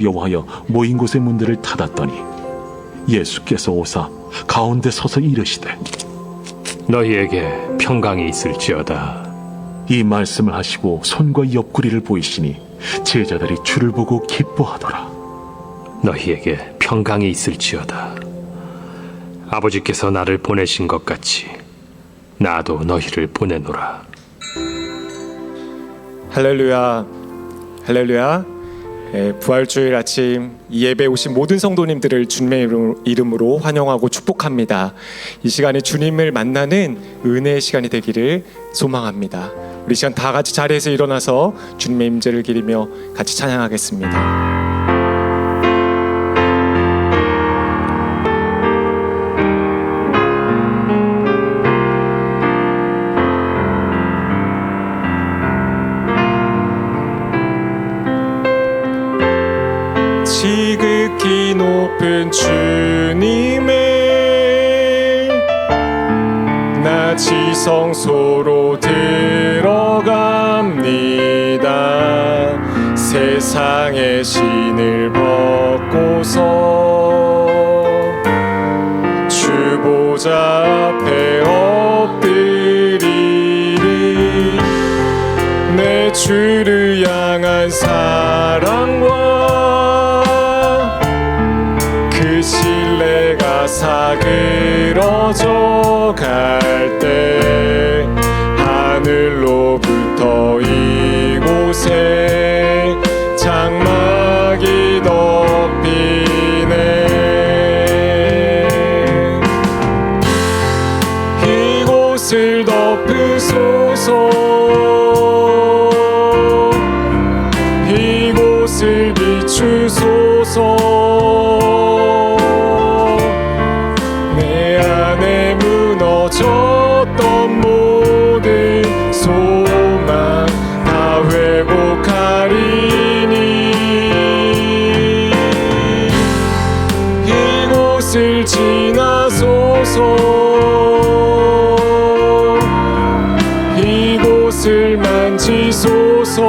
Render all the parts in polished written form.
여호와여 모인 곳의 문들을 닫았더니 예수께서 오사 가운데 서서 이르시되 너희에게 평강이 있을지어다. 이 말씀을 하시고 손과 옆구리를 보이시니 제자들이 주를 보고 기뻐하더라. 너희에게 평강이 있을지어다. 아버지께서 나를 보내신 것 같이 나도 너희를 보내노라. 할렐루야, 할렐루야. 부활주일 아침 이 예배 오신 모든 성도님들을 주님의 이름으로 환영하고 축복합니다. 이 시간이 주님을 만나는 은혜의 시간이 되기를 소망합니다. 우리 시간 다 같이 자리에서 일어나서 주님의 임재를 기리며 같이 찬양하겠습니다. 지극히 높은 주님의 나 지성소로 들어갑니다. 세상의 신을 벗고서 주 보좌 앞에 엎드리리. 내 주를 향한 사랑과 신뢰가 사그러져 갈 때 하늘로부터 이곳에 장막이 덮이네. 이곳을 덮으소서. 이곳을 비추소서. 졌던 모든 소망 다 회복하리니. 이곳을 지나소서. 이곳을 만지소서.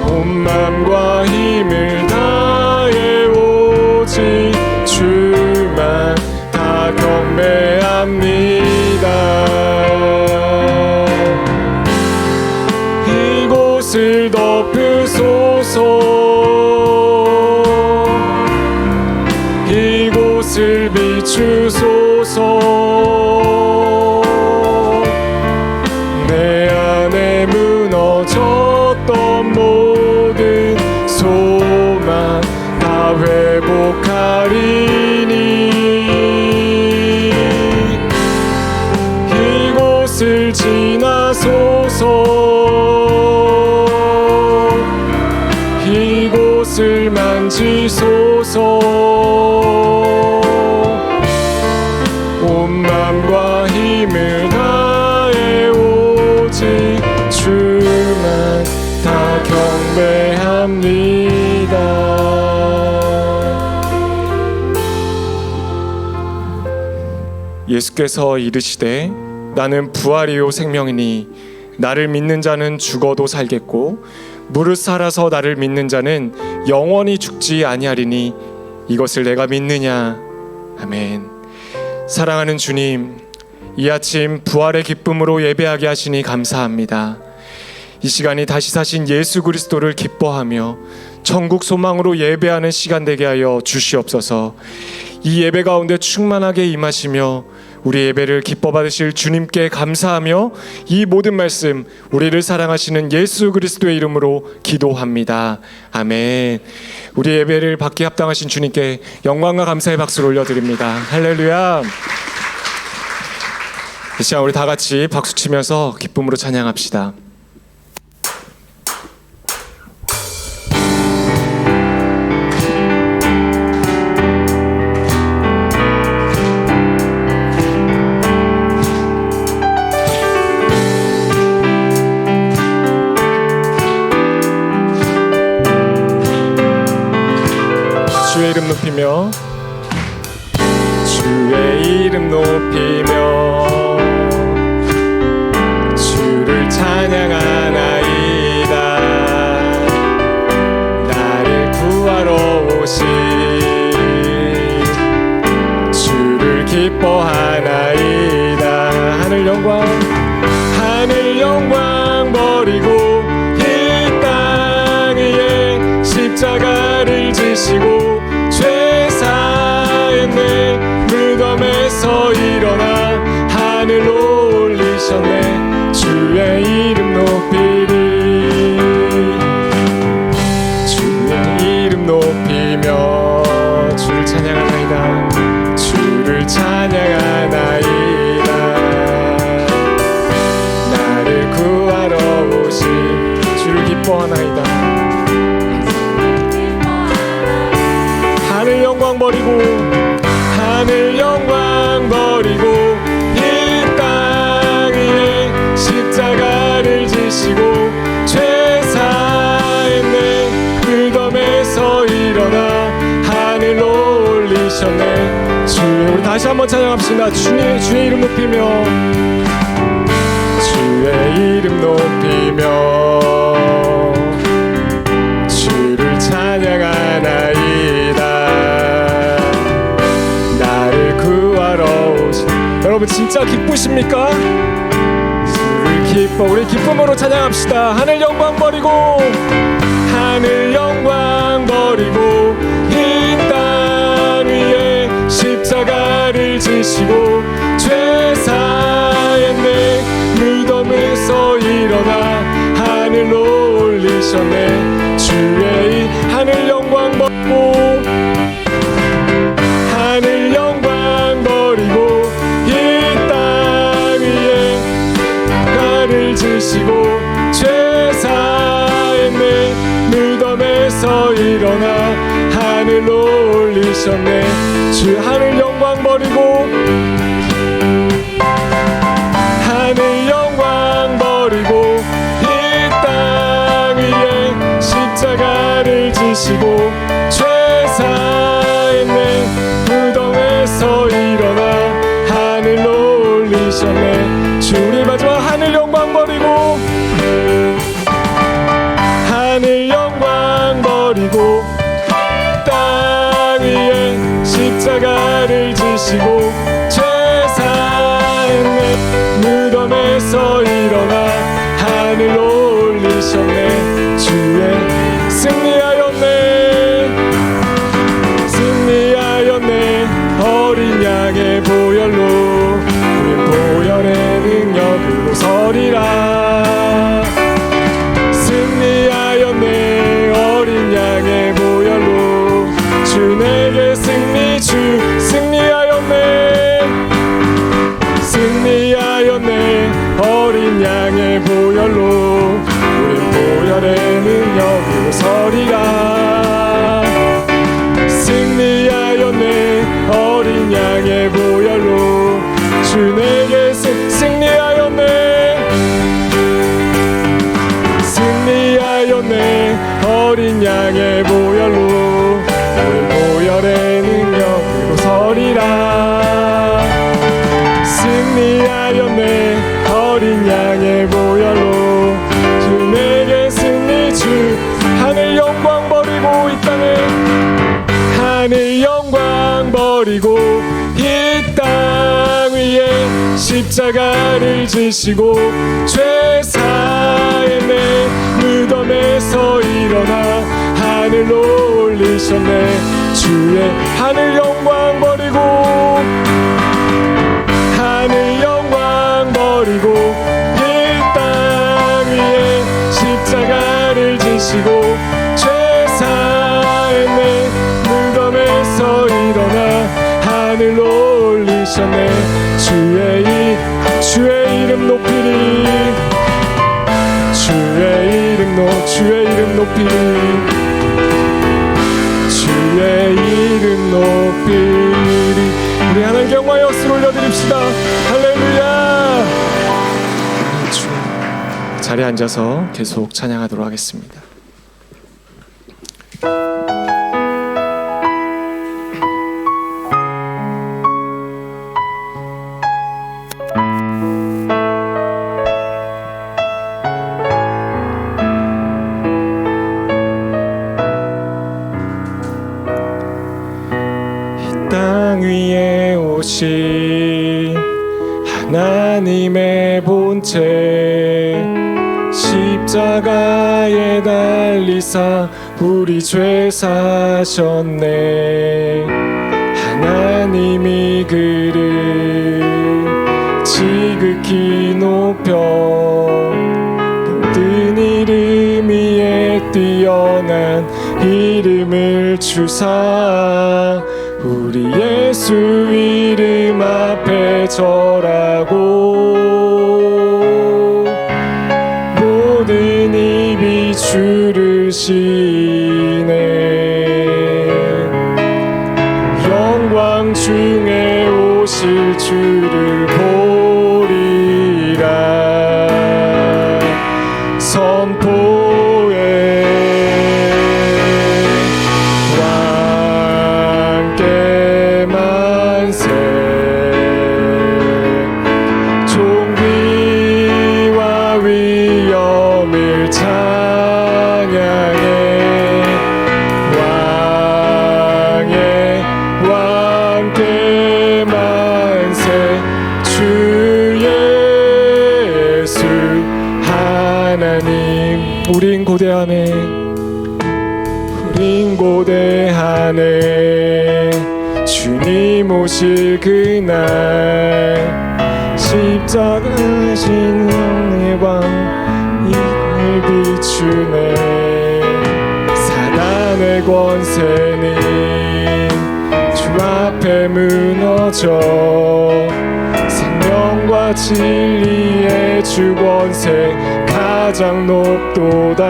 온 맘과 힘을 다해 오직 주만 다 경배합니다. 이곳을 덮으소서. 이곳을 비추소서. 내 안에 무너졌던 모든 소망 다 회복하리니. 이곳을 지나소서. 이곳을 만지소서. 온 맘과 힘을 다해 오직 주만 다 경배합니다. 예수께서 이르시되 나는 부활이요 생명이니 나를 믿는 자는 죽어도 살겠고 무릇 살아서 나를 믿는 자는 영원히 죽지 아니하리니 이것을 내가 믿느냐. 아멘. 사랑하는 주님, 이 아침 부활의 기쁨으로 예배하게 하시니 감사합니다. 이 시간이 다시 사신 예수 그리스도를 기뻐하며 천국 소망으로 예배하는 시간 되게 하여 주시옵소서. 이 예배 가운데 충만하게 임하시며 우리 예배를 기뻐 받으실 주님께 감사하며 이 모든 말씀 우리를 사랑하시는 예수 그리스도의 이름으로 기도합니다. 아멘. 우리 예배를 받기 합당하신 주님께 영광과 감사의 박수를 올려드립니다. 할렐루야. 이 시간 우리 다 같이 박수 치면서 기쁨으로 찬양합시다. 주의 이름 높이며 주의 이름 높이며 주를 찬양하나이다. 오신 주를 기뻐하나이다. 하늘 영광 버리고 이 땅 위에 십자가를 지시고 죄사했네. 무덤에서 일어나 하늘로 올리셨네. 주의 이름 높이리. 주의 이름 높이며 주를 찬양하나이다. 주를 찬양하나이다. 나를 구하러 오신 주를 기뻐하나이다. 하늘 영광 버리고 이 땅 위에 십자가를 지시고 죄사했네. 무덤에서 일어나 하늘로 올리셨네. 주의, 우리 다시 한번 찬양합시다. 주의 이름 높이며 주의 이름 높이며 주를 찬양하나이다. 나를 구하러 오신, 여러분 진짜 기쁘십니까? 주를 기뻐, 우리 기쁨으로 찬양합시다. 하늘 영광 버리고 이 땅 위에 십자가를 지시고 죄사했네. 무덤에서 일어나 하늘로 올리셨네. 주의 이 하늘 영광 버리고 이 땅 위에 가를 지시고 죄사했네. 무덤에서 일어나 하늘로 올리셨네. 주 하늘 영광 버리고 이 땅 위에 십자가를 지시고 죄사했네. 무덤에서 일어나 하늘로 올리셨네. 주 우리 마지막 하늘 영광 버리고 땅 위에 십자가를 지시고 죄사했네. 무덤에서 일어나 하늘로 올리셨네. 주의 승리하였네. 어린 양의 보혈로 우린 보혈의 능력으로 서리라. 승리하였네. 어린 양의 보혈로 주 내게 승리하였네. 어린 양의 보혈로 우린 보혈의 능력으로 서리라. 승리하였네. 어린 양의 보혈로 주 내게 승리하였네. 어린 양의 보혈로 우린 보혈의 능력으로 서리라. 승리하였네. 어린 양의 보혈로 주 내게 승리. 주 하늘 영광 버리고 이 땅에 하늘 영광 버리고 이 땅 위에 십자가를 지시고 죄사했네. 무덤에서 일어나 하늘로 올리셨네. 주의 하늘 영광 버리고 이 땅 위에 십자가를 지시고 죄사했네. 무덤에서 일어나 하늘로 올리셨네. 주의 이름 높이리. 주의 이름 높이리. 주의 이름 높이리. 우리 하나님께 영광의 박수를 올려드립시다. 할렐루야. 자리에 앉아서 계속 찬양하도록 하겠습니다. 땅 위에 오신 하나님의 본체 십자가에 달리사 우리 죄 사셨네. 하나님이 그를 지극히 높여 모든 이름 위에 뛰어난 이름을 주사 우리 예수 이름 앞에 절하고 모든 입이 주를 시네. 영광 중에 오실 주를 보리라. 선포해 왕께 만세. 존귀와 위엄을 찬양해. 왕께 만세. 주 예수 하나님. 우린 고대하네. 우린 고대하네. 주님 오실 그날 십자가신 영의 왕 이를 비추네. 사단의 권세는 주 앞에 무너져 생명과 진리의 주 권세 가장 높도다.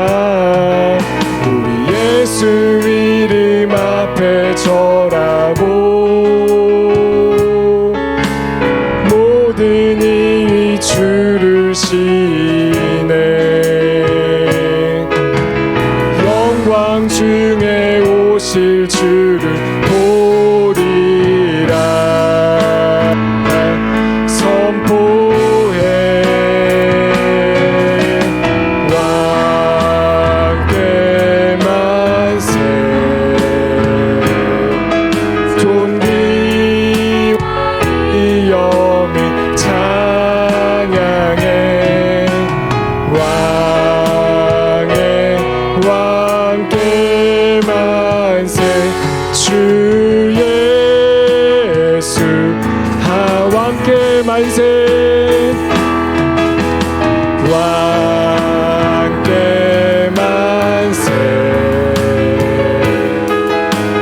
우리 예수 이름 앞에 절하고 모든 이 주를 시네. 영광 중에 오실 주를 보리라. 선포해 왕께 만세. 존귀와 위엄을 찬양해. 왕께 만세. 주 예수 왕께 만세. 왕께 만세.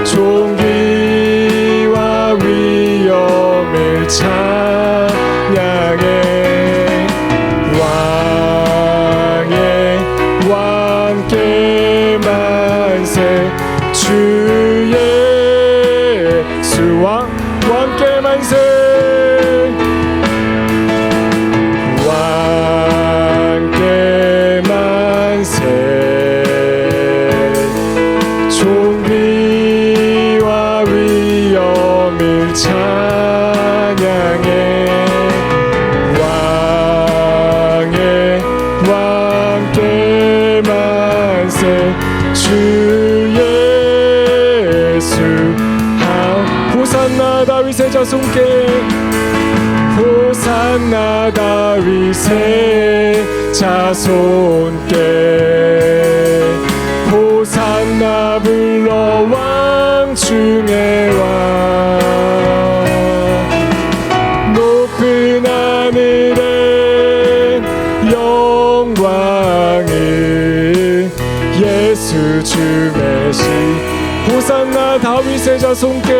존귀와 위엄을 찬양해. 왕께 만세. 주 예수 왕께 만세. 왕께 만세. 존귀와 위엄을 찬양해. 왕께 만세. 주 예수 호산나 다윗의 자손께. 호산나 다윗의 자손께. 호산나 불러 왕 중에 왕. 높은 하늘에 영광을 예수 주 메시. 호산나 다윗의 자손께.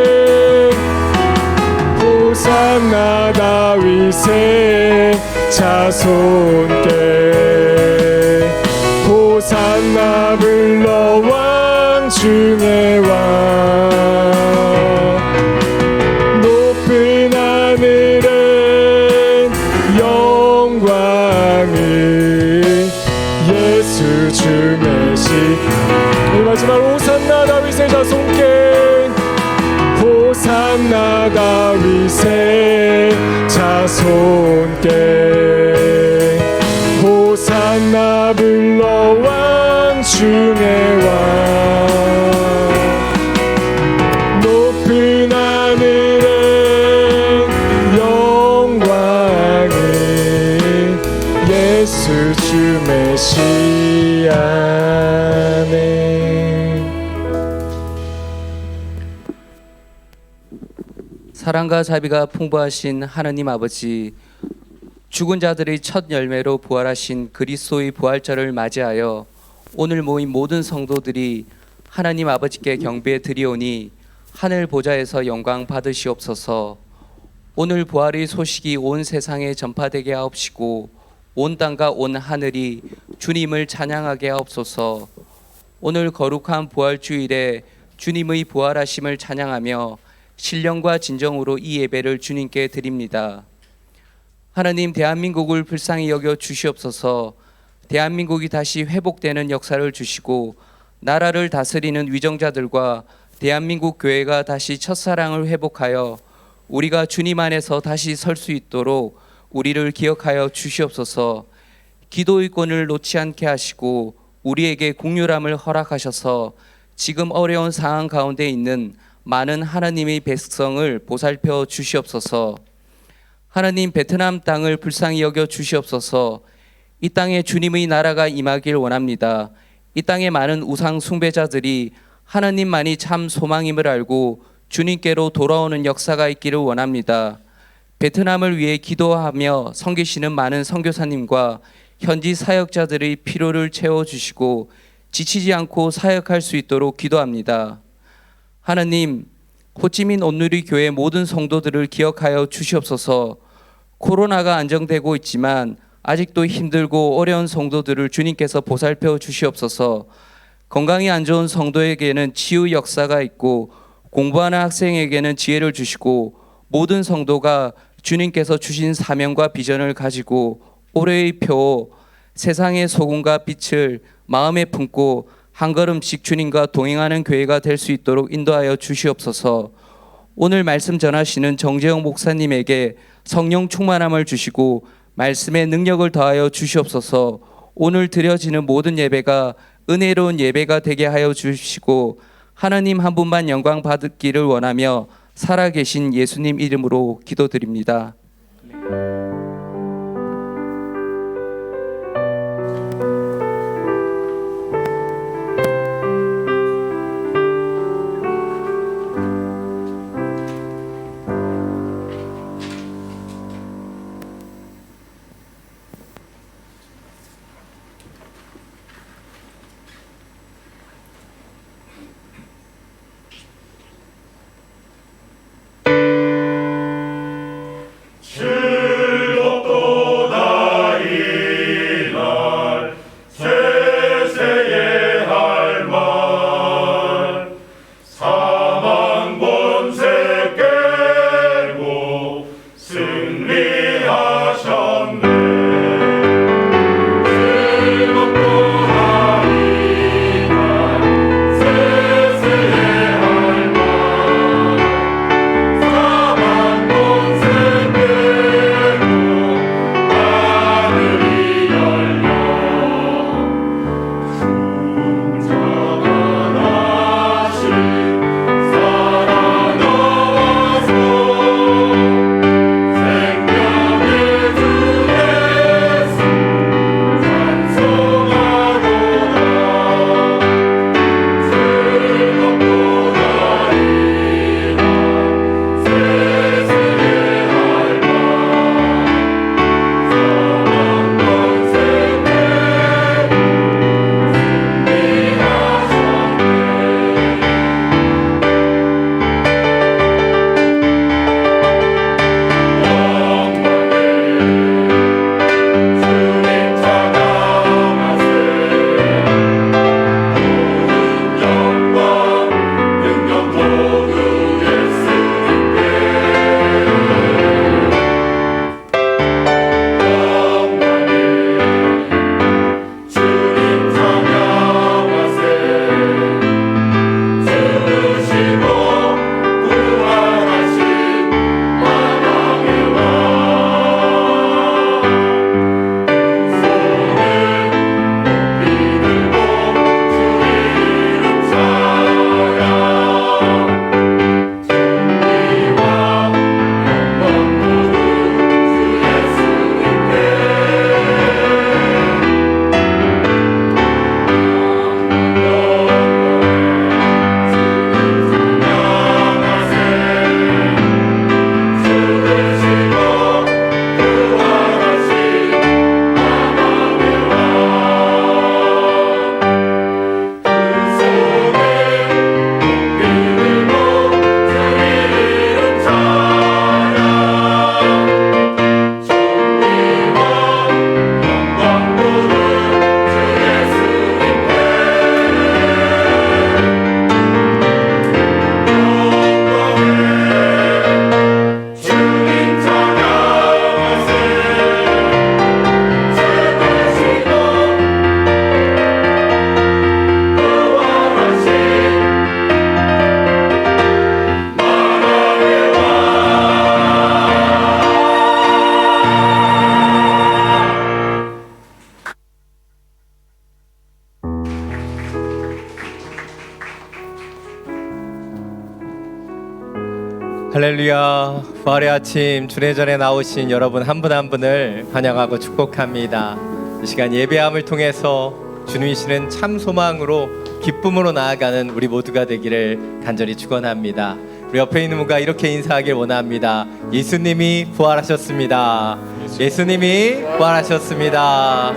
호산나 다윗의 자손께. 호산나 불러 왕 중에 왕. 높은 하늘엔 영광을 예수 주 메시. 마지막 호산나 다윗의 자손께. 호산나 다윗의 자손께. 호산나 불러 왕 중에 왕. 높은 하늘에 사랑과 자비가 풍부하신 하느님 아버지, 죽은 자들의 첫 열매로 부활하신 그리스도의 부활절을 맞이하여 오늘 모인 모든 성도들이 하나님 아버지께 경배 드리오니 하늘 보좌에서 영광 받으시옵소서. 오늘 부활의 소식이 온 세상에 전파되게 하옵시고 온 땅과 온 하늘이 주님을 찬양하게 하옵소서. 오늘 거룩한 부활주일에 주님의 부활하심을 찬양하며 신령과 진정으로 이 예배를 주님께 드립니다. 하나님, 대한민국을 불쌍히 여겨 주시옵소서. 대한민국이 다시 회복되는 역사를 주시고 나라를 다스리는 위정자들과 대한민국 교회가 다시 첫사랑을 회복하여 우리가 주님 안에서 다시 설 수 있도록 우리를 기억하여 주시옵소서. 기도의 권을 놓지 않게 하시고 우리에게 긍휼함을 허락하셔서 지금 어려운 상황 가운데 있는 많은 하나님의 백성을 보살펴 주시옵소서. 하나님, 베트남 땅을 불쌍히 여겨 주시옵소서. 이 땅에 주님의 나라가 임하길 원합니다. 이 땅에 많은 우상 숭배자들이 하나님만이 참 소망임을 알고 주님께로 돌아오는 역사가 있기를 원합니다. 베트남을 위해 기도하며 섬기시는 많은 선교사님과 현지 사역자들의 필요를 채워주시고 지치지 않고 사역할 수 있도록 기도합니다. 하나님, 호치민 온누리 교회 모든 성도들을 기억하여 주시옵소서. 코로나가 안정되고 있지만 아직도 힘들고 어려운 성도들을 주님께서 보살펴 주시옵소서. 건강이 안 좋은 성도에게는 치유 역사가 있고 공부하는 학생에게는 지혜를 주시고 모든 성도가 주님께서 주신 사명과 비전을 가지고 올해의 표, 세상의 소금과 빛을 마음에 품고 한 걸음씩 주님과 동행하는 교회가 될 수 있도록 인도하여 주시옵소서. 오늘 말씀 전하시는 정재영 목사님에게 성령 충만함을 주시고 말씀의 능력을 더하여 주시옵소서. 오늘 드려지는 모든 예배가 은혜로운 예배가 되게 하여 주시고 하나님 한 분만 영광 받기를 원하며 살아계신 예수님 이름으로 기도드립니다. 할렐루야. 부활의 아침 주례전에 나오신 여러분 한 분 한 분을 환영하고 축복합니다. 이 시간 예배함을 통해서 주님이시는 참 소망으로 기쁨으로 나아가는 우리 모두가 되기를 간절히 축원합니다. 우리 옆에 있는 분과 이렇게 인사하길 원합니다. 예수님이 부활하셨습니다. 예수님이 부활하셨습니다.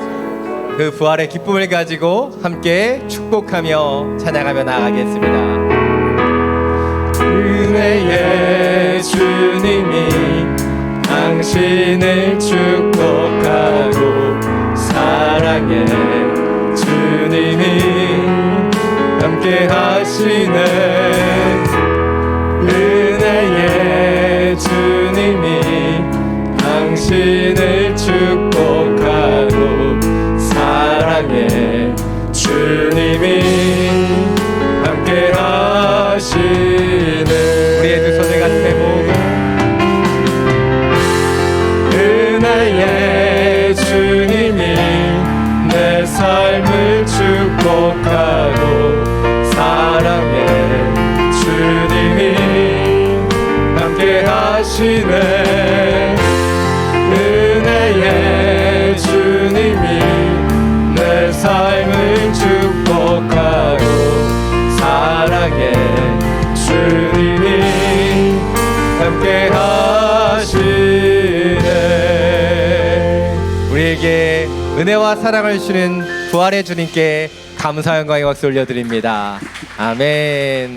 그 부활의 기쁨을 가지고 함께 축복하며 찬양하며 나아가겠습니다. 은혜의 주님이 당신을 축복하고 사랑의 주님이 함께 하시네. 은혜의 주님이 당신을 축복하고 사랑의 주님이 함께 하시네. 우리의 두 손을 같이 모으고 은혜의 주님이 내 삶을 축복하고 사랑의 주님이 함께 하시네. 은혜의 주님이 내 삶을 축복하고 사랑의 주님이 함께 하시네. 우리에게 은혜와 사랑을 주는 부활의 주님께 감사 영광의 박수 올려드립니다. 아멘.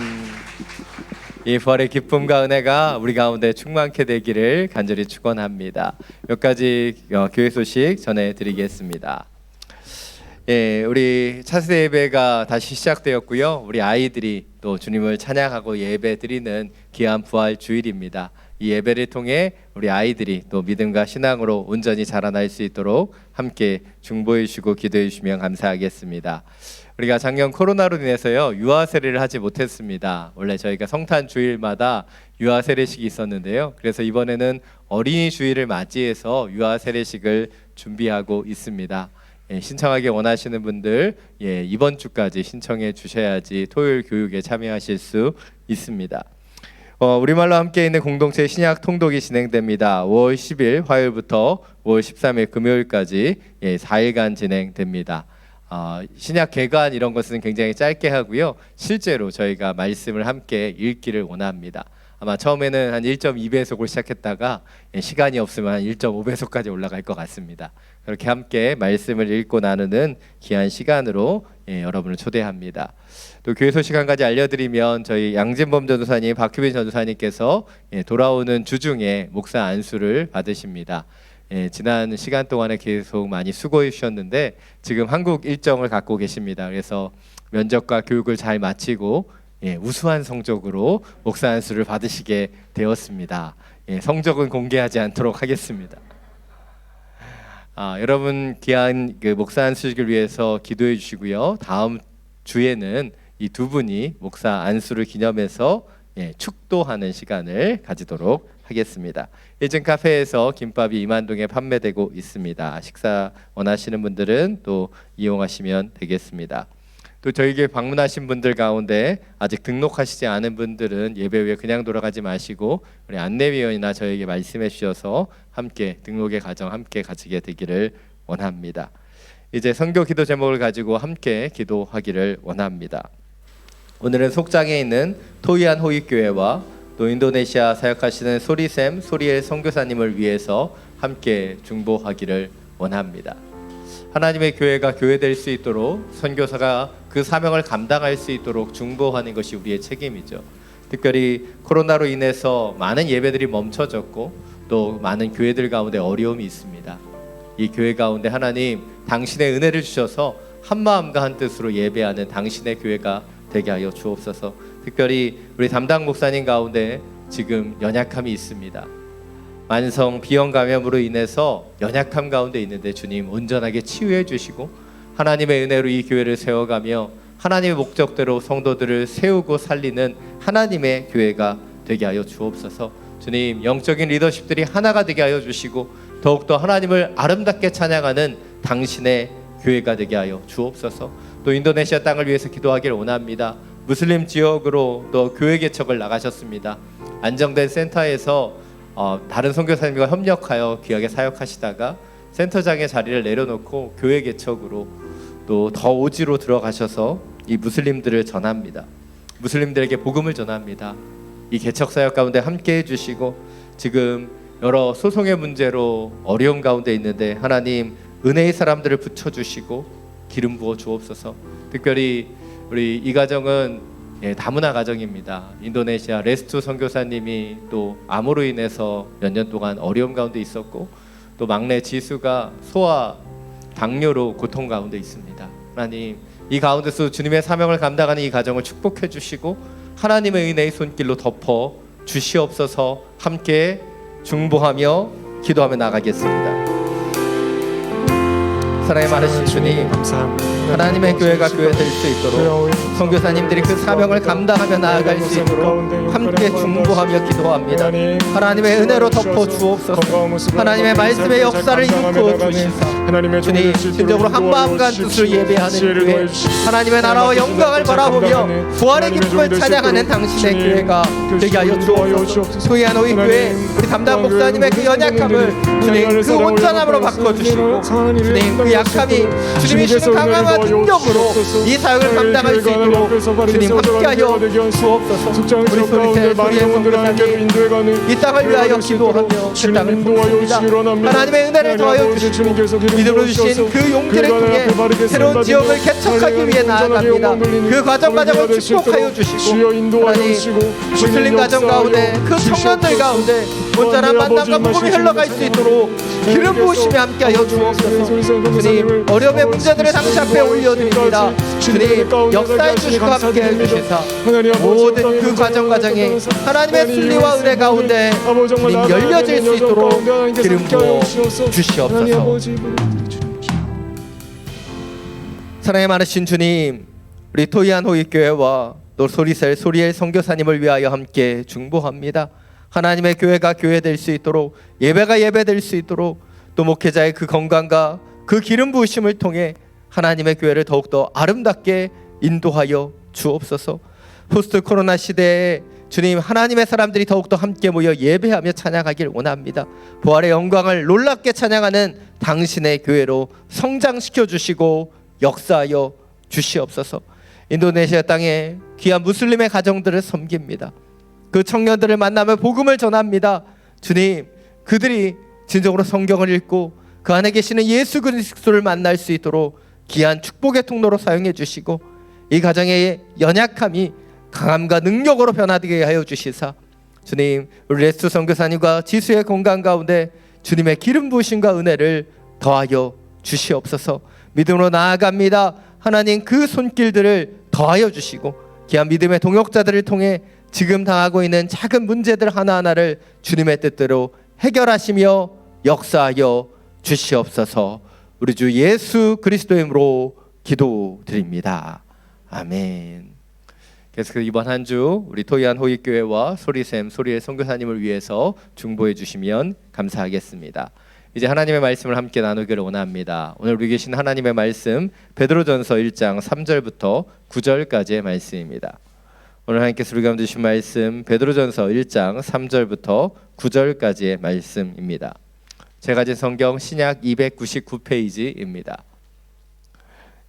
이 부활의 기쁨과 은혜가 우리 가운데 충만케 되기를 간절히 축원합니다. 몇 가지 교회 소식 전해드리겠습니다. 예, 우리 차세 예배가 다시 시작되었고요. 우리 아이들이 또 주님을 찬양하고 예배 드리는 귀한 부활 주일입니다. 이 예배를 통해 우리 아이들이 또 믿음과 신앙으로 온전히 자라날 수 있도록 함께 중보해 주시고 기도해 주시면 감사하겠습니다. 우리가 작년 코로나로 인해서요 유아 세례를 하지 못했습니다. 원래 저희가 성탄 주일마다 유아 세례식이 있었는데요. 그래서 이번에는 어린이 주일을 맞이해서 유아 세례식을 준비하고 있습니다. 신청하기 원하시는 분들 이번 주까지 신청해 주셔야지 토요일 교육에 참여하실 수 있습니다. 우리말로 함께 있는 공동체 신약 통독이 진행됩니다. 5월 10일 화요일부터 5월 13일 금요일까지 4일간 진행됩니다. 신약 개관 이런 것은 굉장히 짧게 하고요. 실제로 저희가 말씀을 함께 읽기를 원합니다. 아마 처음에는 한 1.2배속을 시작했다가 시간이 없으면 한 1.5배속까지 올라갈 것 같습니다. 그렇게 함께 말씀을 읽고 나누는 귀한 시간으로 여러분을 초대합니다. 또 교회 소식 한 가지 알려드리면 저희 양진범 전도사님, 박규빈 전도사님께서 돌아오는 주중에 목사 안수를 받으십니다. 지난 시간 동안에 계속 많이 수고해 주셨는데 지금 한국 일정을 갖고 계십니다. 그래서 면접과 교육을 잘 마치고 우수한 성적으로 목사 안수를 받으시게 되었습니다. 성적은 공개하지 않도록 하겠습니다. 여러분 귀한 그 목사 안수식을 위해서 기도해 주시고요. 다음 주에는 이 두 분이 목사 안수를 기념해서 축도하는 시간을 가지도록 하겠습니다. 일진 카페에서 김밥이 이만동에 판매되고 있습니다. 식사 원하시는 분들은 또 이용하시면 되겠습니다. 또 저에게 방문하신 분들 가운데 아직 등록하시지 않은 분들은 예배 후에 그냥 돌아가지 마시고 우리 안내위원이나 저에게 말씀해 주셔서 함께 등록의 과정 함께 가지게 되기를 원합니다. 이제 선교 기도 제목을 가지고 함께 기도하기를 원합니다. 오늘은 속장에 있는 토이안 호익교회와 또 인도네시아 사역하시는 소리샘 소리엘 선교사님을 위해서 함께 중보하기를 원합니다. 하나님의 교회가 교회될 수 있도록 선교사가 그 사명을 감당할 수 있도록 중보하는 것이 우리의 책임이죠. 특별히 코로나로 인해서 많은 예배들이 멈춰졌고 또 많은 교회들 가운데 어려움이 있습니다. 이 교회 가운데 하나님 당신의 은혜를 주셔서 한마음과 한뜻으로 예배하는 당신의 교회가 되게 하여 주옵소서. 특별히 우리 담당 목사님 가운데 지금 연약함이 있습니다. 만성 비형 감염으로 인해서 연약함 가운데 있는데 주님 온전하게 치유해 주시고 하나님의 은혜로 이 교회를 세워가며 하나님의 목적대로 성도들을 세우고 살리는 하나님의 교회가 되게 하여 주옵소서. 주님 영적인 리더십들이 하나가 되게 하여 주시고 더욱더 하나님을 아름답게 찬양하는 당신의 교회가 되게 하여 주옵소서. 또 인도네시아 땅을 위해서 기도하기를 원합니다. 무슬림 지역으로 또 교회 개척을 나가셨습니다. 안정된 센터에서 다른 선교사님과 협력하여 귀하게 사역하시다가 센터장의 자리를 내려놓고 교회 개척으로 또 더 오지로 들어가셔서 이 무슬림들을 전합니다. 무슬림들에게 복음을 전합니다. 이 개척 사역 가운데 함께 해주시고 지금 여러 소송의 문제로 어려운 가운데 있는데 하나님 은혜의 사람들을 붙여주시고 기름 부어 주옵소서. 특별히 우리 이 가정은 다문화 가정입니다. 인도네시아 레스투 선교사님이 또 암으로 인해서 몇 년 동안 어려움 가운데 있었고 또 막내 지수가 소아 당뇨로 고통 가운데 있습니다. 하나님 이 가운데서 주님의 사명을 감당하는 이 가정을 축복해 주시고 하나님의 은혜의 손길로 덮어 주시옵소서. 함께 중보하며 기도하며 나가겠습니다. 사랑의 많으신 주님, 하나님의 교회가 교회 될 수 있도록 선교사님들이 그 사명을 감당하며 나아갈 수 있도록 함께 중보하며 기도합니다. 하나님의 은혜로 덮어 주옵소서. 하나님의 말씀의 역사를 이루어 주시사 주님 심적으로 한마음 간 뜻을 예배하는 교회, 하나님의 나라와 영광을 바라보며 부활의 기쁨을 찬양하는 당신의 교회가 되게 하여 주옵소서. 소이한 호이 교회 우리 담당 목사님의 그 연약함을 주님 그 온전함으로 바꿔주시고 주님 그 약함이 주님이 주시는 강함과 능력으로 이 사역을 감당할 수 있도록 주님 함께하여 주옵소서. 우리 소리새 소리의 선교사님 이 땅을 위하여 기도하며 그 땅을 돕습니다. 하나님의 은혜를 더하여 주시고 믿음으로 주신 그 용기를 통해 새로운 지역을 개척하기 위해 나아갑니다. 그 과정을 축복하여 주시고 하나님 무슬림 가정 가운데 그 청년들 가운데 온전한 만남과 복음이 흘러갈 수 있도록 기름 부으심에 함께하여 주옵소서. 주님 어려움의 문제들을 당신 앞에 올려드립니다. 주님 역사해 주시고 함께해 주시사 모든 그 과정에 하나님의 순리와 은혜 가운데 주님 열려질 수 있도록 기름 부어 주시옵소서. 사랑의 많으신 주님, 우리 토이안 호익교회와 또 소리셀 소리엘 선교사님을 위하여 함께 중보합니다. 하나님의 교회가 교회 될 수 있도록 예배가 예배 될 수 있도록 또 목회자의 그 건강과 그 기름 부으심을 통해 하나님의 교회를 더욱더 아름답게 인도하여 주옵소서. 포스트 코로나 시대에 주님 하나님의 사람들이 더욱더 함께 모여 예배하며 찬양하길 원합니다. 부활의 영광을 놀랍게 찬양하는 당신의 교회로 성장시켜 주시고 역사하여 주시옵소서. 인도네시아 땅에 귀한 무슬림의 가정들을 섬깁니다. 그 청년들을 만나며 복음을 전합니다. 주님 그들이 진정으로 성경을 읽고 그 안에 계시는 예수 그리스도를 만날 수 있도록 귀한 축복의 통로로 사용해 주시고 이 가정의 연약함이 강함과 능력으로 변화되게 하여 주시사 주님 우리 레스투 선교사님과 지수의 건강 가운데 주님의 기름 부으심과 은혜를 더하여 주시옵소서. 믿음으로 나아갑니다. 하나님 그 손길들을 더하여 주시고 귀한 믿음의 동역자들을 통해 지금 당하고 있는 작은 문제들 하나하나를 주님의 뜻대로 해결하시며 역사하여 주시옵소서. 우리 주 예수 그리스도의 이름으로 기도드립니다. 아멘. 계속해서 이번 한 주 우리 토이안 호익교회와 소리샘 소리의 선교사님을 위해서 중보해 주시면 감사하겠습니다. 이제 하나님의 말씀을 함께 나누기를 원합니다. 오늘 우리 계신 하나님의 말씀 베드로전서 1장 3절부터 9절까지의 말씀입니다. 오늘 하나님께서 우리 가운데 주신 말씀 베드로전서 1장 3절부터 9절까지의 말씀입니다. 제가 가진 성경 신약 299페이지입니다.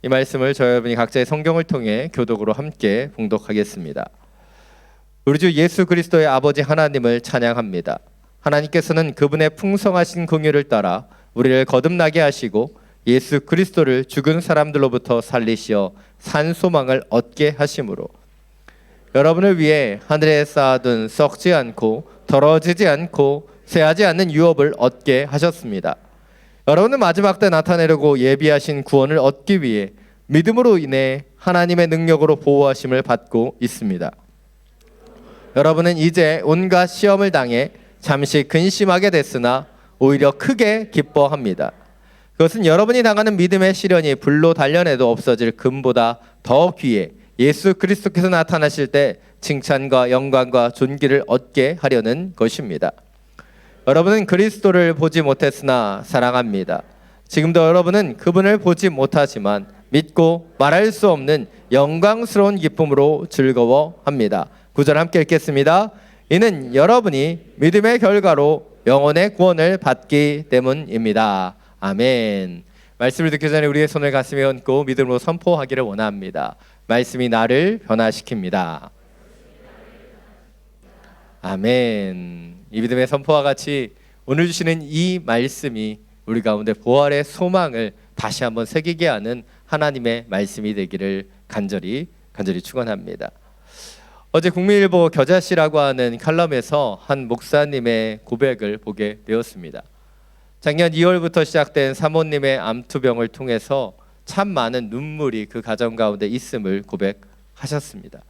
이 말씀을 저희 여러분이 각자의 성경을 통해 교독으로 함께 봉독하겠습니다. 우리 주 예수 그리스도의 아버지 하나님을 찬양합니다. 하나님께서는 그분의 풍성하신 긍휼을 따라 우리를 거듭나게 하시고 예수 그리스도를 죽은 사람들로부터 살리시어 산 소망을 얻게 하심으로 여러분을 위해 하늘에 쌓아둔 썩지 않고 더러워지지 않고 쇠하지 않는 유업을 얻게 하셨습니다. 여러분은 마지막 때 나타내려고 예비하신 구원을 얻기 위해 믿음으로 인해 하나님의 능력으로 보호하심을 받고 있습니다. 여러분은 이제 온갖 시험을 당해 잠시 근심하게 됐으나 오히려 크게 기뻐합니다. 그것은 여러분이 당하는 믿음의 시련이 불로 단련해도 없어질 금보다 더 귀해 예수 그리스도께서 나타나실 때 칭찬과 영광과 존귀를 얻게 하려는 것입니다. 여러분은 그리스도를 보지 못했으나 사랑합니다. 지금도 여러분은 그분을 보지 못하지만 믿고 말할 수 없는 영광스러운 기쁨으로 즐거워합니다. 9절 함께 읽겠습니다. 이는 여러분이 믿음의 결과로 영혼의 구원을 받기 때문입니다. 아멘. 말씀을 듣기 전에 우리의 손을 가슴에 얹고 믿음으로 선포하기를 원합니다. 말씀이 나를 변화시킵니다. 아멘. 이 믿음의 선포와 같이 오늘 주시는 이 말씀이 우리 가운데 부활의 소망을 다시 한번 새기게 하는 하나님의 말씀이 되기를 간절히 축원합니다. 어제 국민일보 겨자씨라고 하는 칼럼에서 한 목사님의 고백을 보게 되었습니다. 작년 2월부터 시작된 사모님의 암투병을 통해서 참 많은 눈물이 그 가정 가운데 있음을 고백하셨습니다.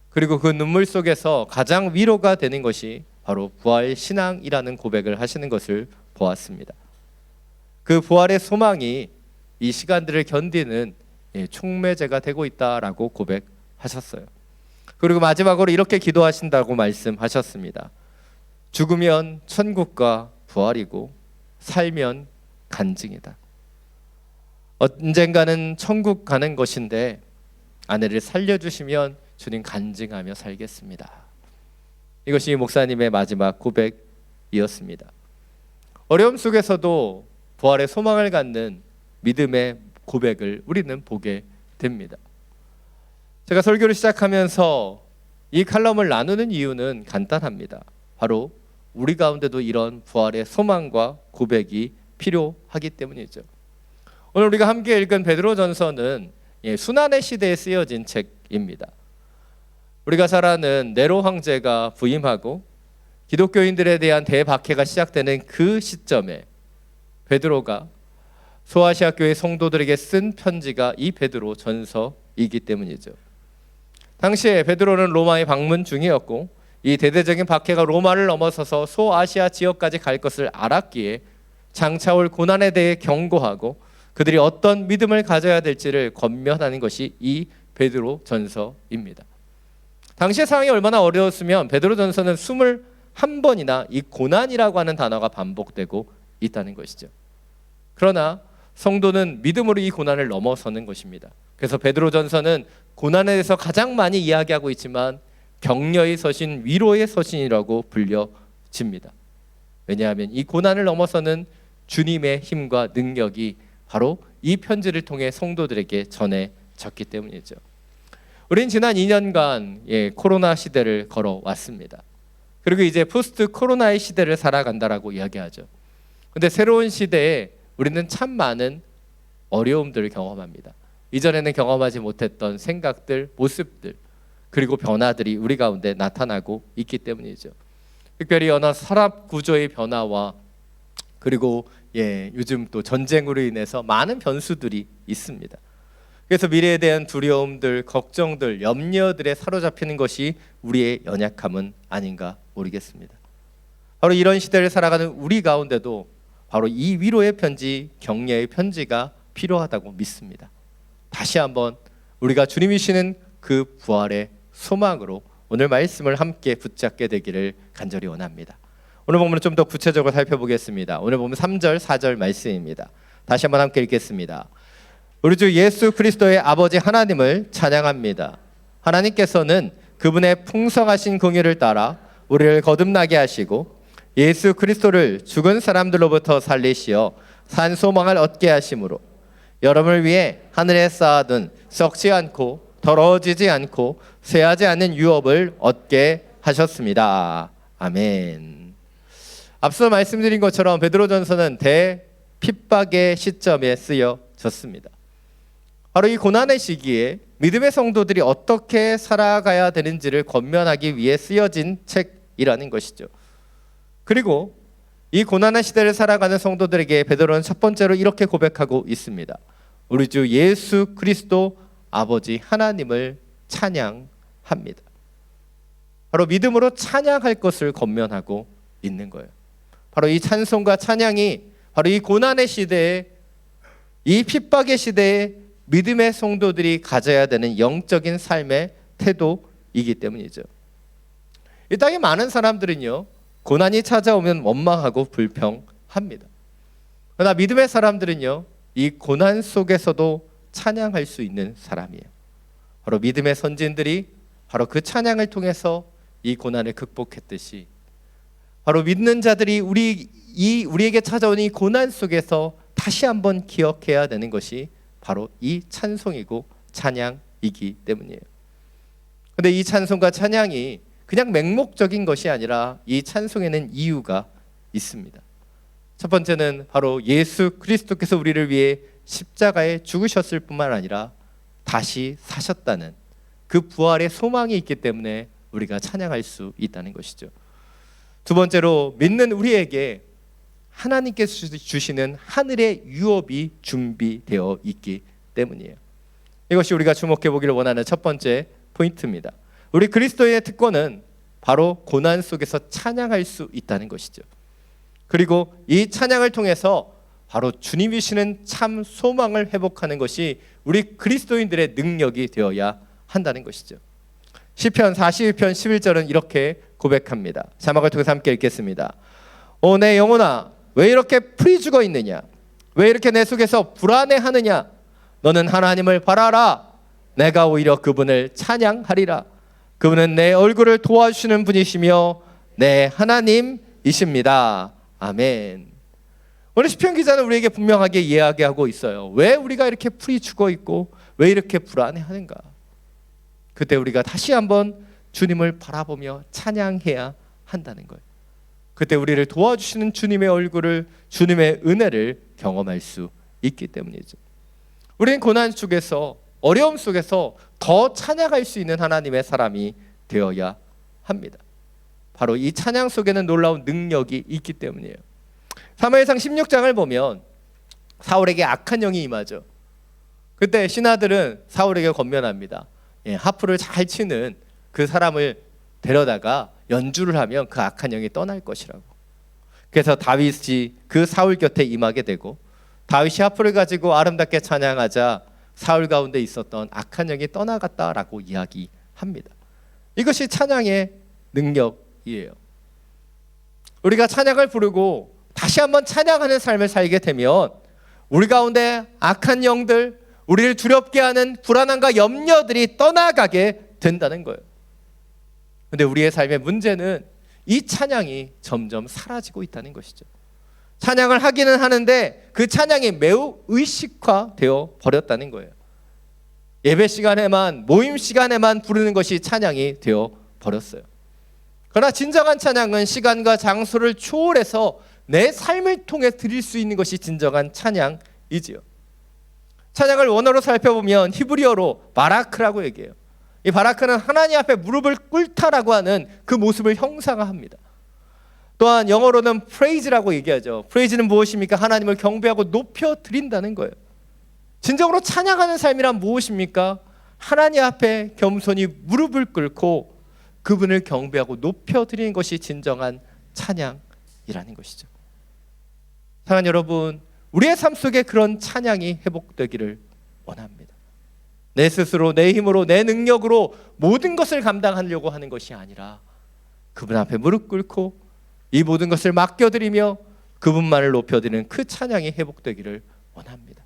그리고 그 눈물 속에서 가장 위로가 되는 것이 바로 부활 신앙이라는 고백을 하시는 것을 보았습니다. 그 부활의 소망이 이 시간들을 견디는 촉매제가 되고 있다라고 고백하셨어요. 그리고 마지막으로 이렇게 기도하신다고 말씀하셨습니다. 죽으면 천국과 부활이고 살면 간증이다. 언젠가는 천국 가는 것인데 아내를 살려주시면 주님 간증하며 살겠습니다. 이것이 목사님의 마지막 고백이었습니다. 어려움 속에서도 부활의 소망을 갖는 믿음의 고백을 우리는 보게 됩니다. 제가 설교를 시작하면서 이 칼럼을 나누는 이유는 간단합니다. 바로 우리 가운데도 이런 부활의 소망과 고백이 필요하기 때문이죠. 오늘 우리가 함께 읽은 베드로전서는 순환의 시대에 쓰여진 책입니다. 우리가 잘 아는 네로 황제가 부임하고 기독교인들에 대한 대박해가 시작되는 그 시점에 베드로가 소아시아 교회 성도들에게 쓴 편지가 이 베드로 전서이기 때문이죠. 당시에 베드로는 로마에 방문 중이었고 이 대대적인 박해가 로마를 넘어서서 소아시아 지역까지 갈 것을 알았기에 장차 올 고난에 대해 경고하고 그들이 어떤 믿음을 가져야 될지를 권면하는 것이 이 베드로 전서입니다. 당시의 상황이 얼마나 어려웠으면 베드로 전서는 21번이나 이 고난이라고 하는 단어가 반복되고 있다는 것이죠. 그러나 성도는 믿음으로 이 고난을 넘어서는 것입니다. 그래서 베드로 전서는 고난에 대해서 가장 많이 이야기하고 있지만 격려의 서신, 위로의 서신이라고 불려집니다. 왜냐하면 이 고난을 넘어서는 주님의 힘과 능력이 바로 이 편지를 통해 성도들에게 전해졌기 때문이죠. 우린 지난 2년간 코로나 시대를 걸어왔습니다. 그리고 이제 포스트 코로나의 시대를 살아간다라고 이야기하죠. 근데 새로운 시대에 우리는 참 많은 어려움들을 경험합니다. 이전에는 경험하지 못했던 생각들, 모습들, 그리고 변화들이 우리 가운데 나타나고 있기 때문이죠. 특별히 언어 산업 구조의 변화와 그리고 요즘 또 전쟁으로 인해서 많은 변수들이 있습니다. 그래서 미래에 대한 두려움들, 걱정들, 염려들에 사로잡히는 것이 우리의 연약함은 아닌가 모르겠습니다. 바로 이런 시대를 살아가는 우리 가운데도 바로 이 위로의 편지, 격려의 편지가 필요하다고 믿습니다. 다시 한번 우리가 주님이시는 그 부활의 소망으로 오늘 말씀을 함께 붙잡게 되기를 간절히 원합니다. 오늘 본문을 좀 더 구체적으로 살펴보겠습니다. 오늘 보면 3절, 4절 말씀입니다. 다시 한번 함께 읽겠습니다. 우리 주 예수 그리스도의 아버지 하나님을 찬양합니다. 하나님께서는 그분의 풍성하신 긍휼을 따라 우리를 거듭나게 하시고 예수 그리스도를 죽은 사람들로부터 살리시어 산 소망을 얻게 하심으로 여러분을 위해 하늘에 쌓아둔 썩지 않고 더러워지지 않고 쇠하지 않는 유업을 얻게 하셨습니다. 아멘. 앞서 말씀드린 것처럼 베드로전서는 대핍박의 시점에 쓰여졌습니다. 바로 이 고난의 시기에 믿음의 성도들이 어떻게 살아가야 되는지를 권면하기 위해 쓰여진 책이라는 것이죠. 그리고 이 고난의 시대를 살아가는 성도들에게 베드로는 첫 번째로 이렇게 고백하고 있습니다. 우리 주 예수 그리스도 아버지 하나님을 찬양합니다. 바로 믿음으로 찬양할 것을 권면하고 있는 거예요. 바로 이 찬송과 찬양이 바로 이 고난의 시대에, 이 핍박의 시대에 믿음의 성도들이 가져야 되는 영적인 삶의 태도이기 때문이죠. 이 땅에 많은 사람들은요, 고난이 찾아오면 원망하고 불평합니다. 그러나 믿음의 사람들은요, 이 고난 속에서도 찬양할 수 있는 사람이에요. 바로 믿음의 선진들이 바로 그 찬양을 통해서 이 고난을 극복했듯이 바로 믿는 자들이 우리에게 찾아온 이 고난 속에서 다시 한번 기억해야 되는 것이 바로 이 찬송이고 찬양이기 때문이에요. 근데 이 찬송과 찬양이 그냥 맹목적인 것이 아니라 이 찬송에는 이유가 있습니다. 첫 번째는 바로 예수 그리스도께서 우리를 위해 십자가에 죽으셨을 뿐만 아니라 다시 사셨다는 그 부활의 소망이 있기 때문에 우리가 찬양할 수 있다는 것이죠. 두 번째로 믿는 우리에게 하나님께서 주시는 하늘의 유업이 준비되어 있기 때문이에요. 이것이 우리가 주목해 보기를 원하는 첫 번째 포인트입니다. 우리 그리스도의 특권은 바로 고난 속에서 찬양할 수 있다는 것이죠. 그리고 이 찬양을 통해서 바로 주님이 주시는 참 소망을 회복하는 것이 우리 그리스도인들의 능력이 되어야 한다는 것이죠. 시편 42편 11절은 이렇게 고백합니다. 자막을 통해서 함께 읽겠습니다. 오 내 영혼아 왜 이렇게 풀이 죽어 있느냐, 왜 이렇게 내 속에서 불안해하느냐, 너는 하나님을 바라라. 내가 오히려 그분을 찬양하리라. 그분은 내 얼굴을 도와주시는 분이시며 내 하나님이십니다. 아멘. 오늘 시편 기자는 우리에게 분명하게 이야기하고 있어요. 왜 우리가 이렇게 풀이 죽어 있고 왜 이렇게 불안해하는가? 그때 우리가 다시 한번 주님을 바라보며 찬양해야 한다는 거예요. 그때 우리를 도와주시는 주님의 얼굴을, 주님의 은혜를 경험할 수 있기 때문이죠. 우리는 고난 속에서, 어려움 속에서 더 찬양할 수 있는 하나님의 사람이 되어야 합니다. 바로 이 찬양 속에는 놀라운 능력이 있기 때문이에요. 사무엘상 16장을 보면 사울에게 악한 영이 임하죠. 그때 신하들은 사울에게 권면합니다. 하프를 잘 치는 그 사람을 데려다가 연주를 하면 그 악한 영이 떠날 것이라고. 그래서 다윗이 그 사울 곁에 임하게 되고, 다윗이 하프를 가지고 아름답게 찬양하자 사울 가운데 있었던 악한 영이 떠나갔다라고 이야기합니다. 이것이 찬양의 능력이에요. 우리가 찬양을 부르고 다시 한번 찬양하는 삶을 살게 되면 우리 가운데 악한 영들, 우리를 두렵게 하는 불안함과 염려들이 떠나가게 된다는 거예요. 근데 우리의 삶의 문제는 이 찬양이 점점 사라지고 있다는 것이죠. 찬양을 하기는 하는데 그 찬양이 매우 의식화되어 버렸다는 거예요. 예배 시간에만, 모임 시간에만 부르는 것이 찬양이 되어 버렸어요. 그러나 진정한 찬양은 시간과 장소를 초월해서 내 삶을 통해 드릴 수 있는 것이 진정한 찬양이지요. 찬양을 원어로 살펴보면 히브리어로 바라크라고 얘기해요. 이 바라크는 하나님 앞에 무릎을 꿇다라고 하는 그 모습을 형상화합니다. 또한 영어로는 praise라고 얘기하죠. praise는 무엇입니까? 하나님을 경배하고 높여드린다는 거예요. 진정으로 찬양하는 삶이란 무엇입니까? 하나님 앞에 겸손히 무릎을 꿇고 그분을 경배하고 높여드리는 것이 진정한 찬양이라는 것이죠. 사랑하는 여러분, 우리의 삶 속에 그런 찬양이 회복되기를 원합니다. 내 스스로, 내 힘으로, 내 능력으로 모든 것을 감당하려고 하는 것이 아니라 그분 앞에 무릎 꿇고 이 모든 것을 맡겨드리며 그분만을 높여드리는 그 찬양이 회복되기를 원합니다.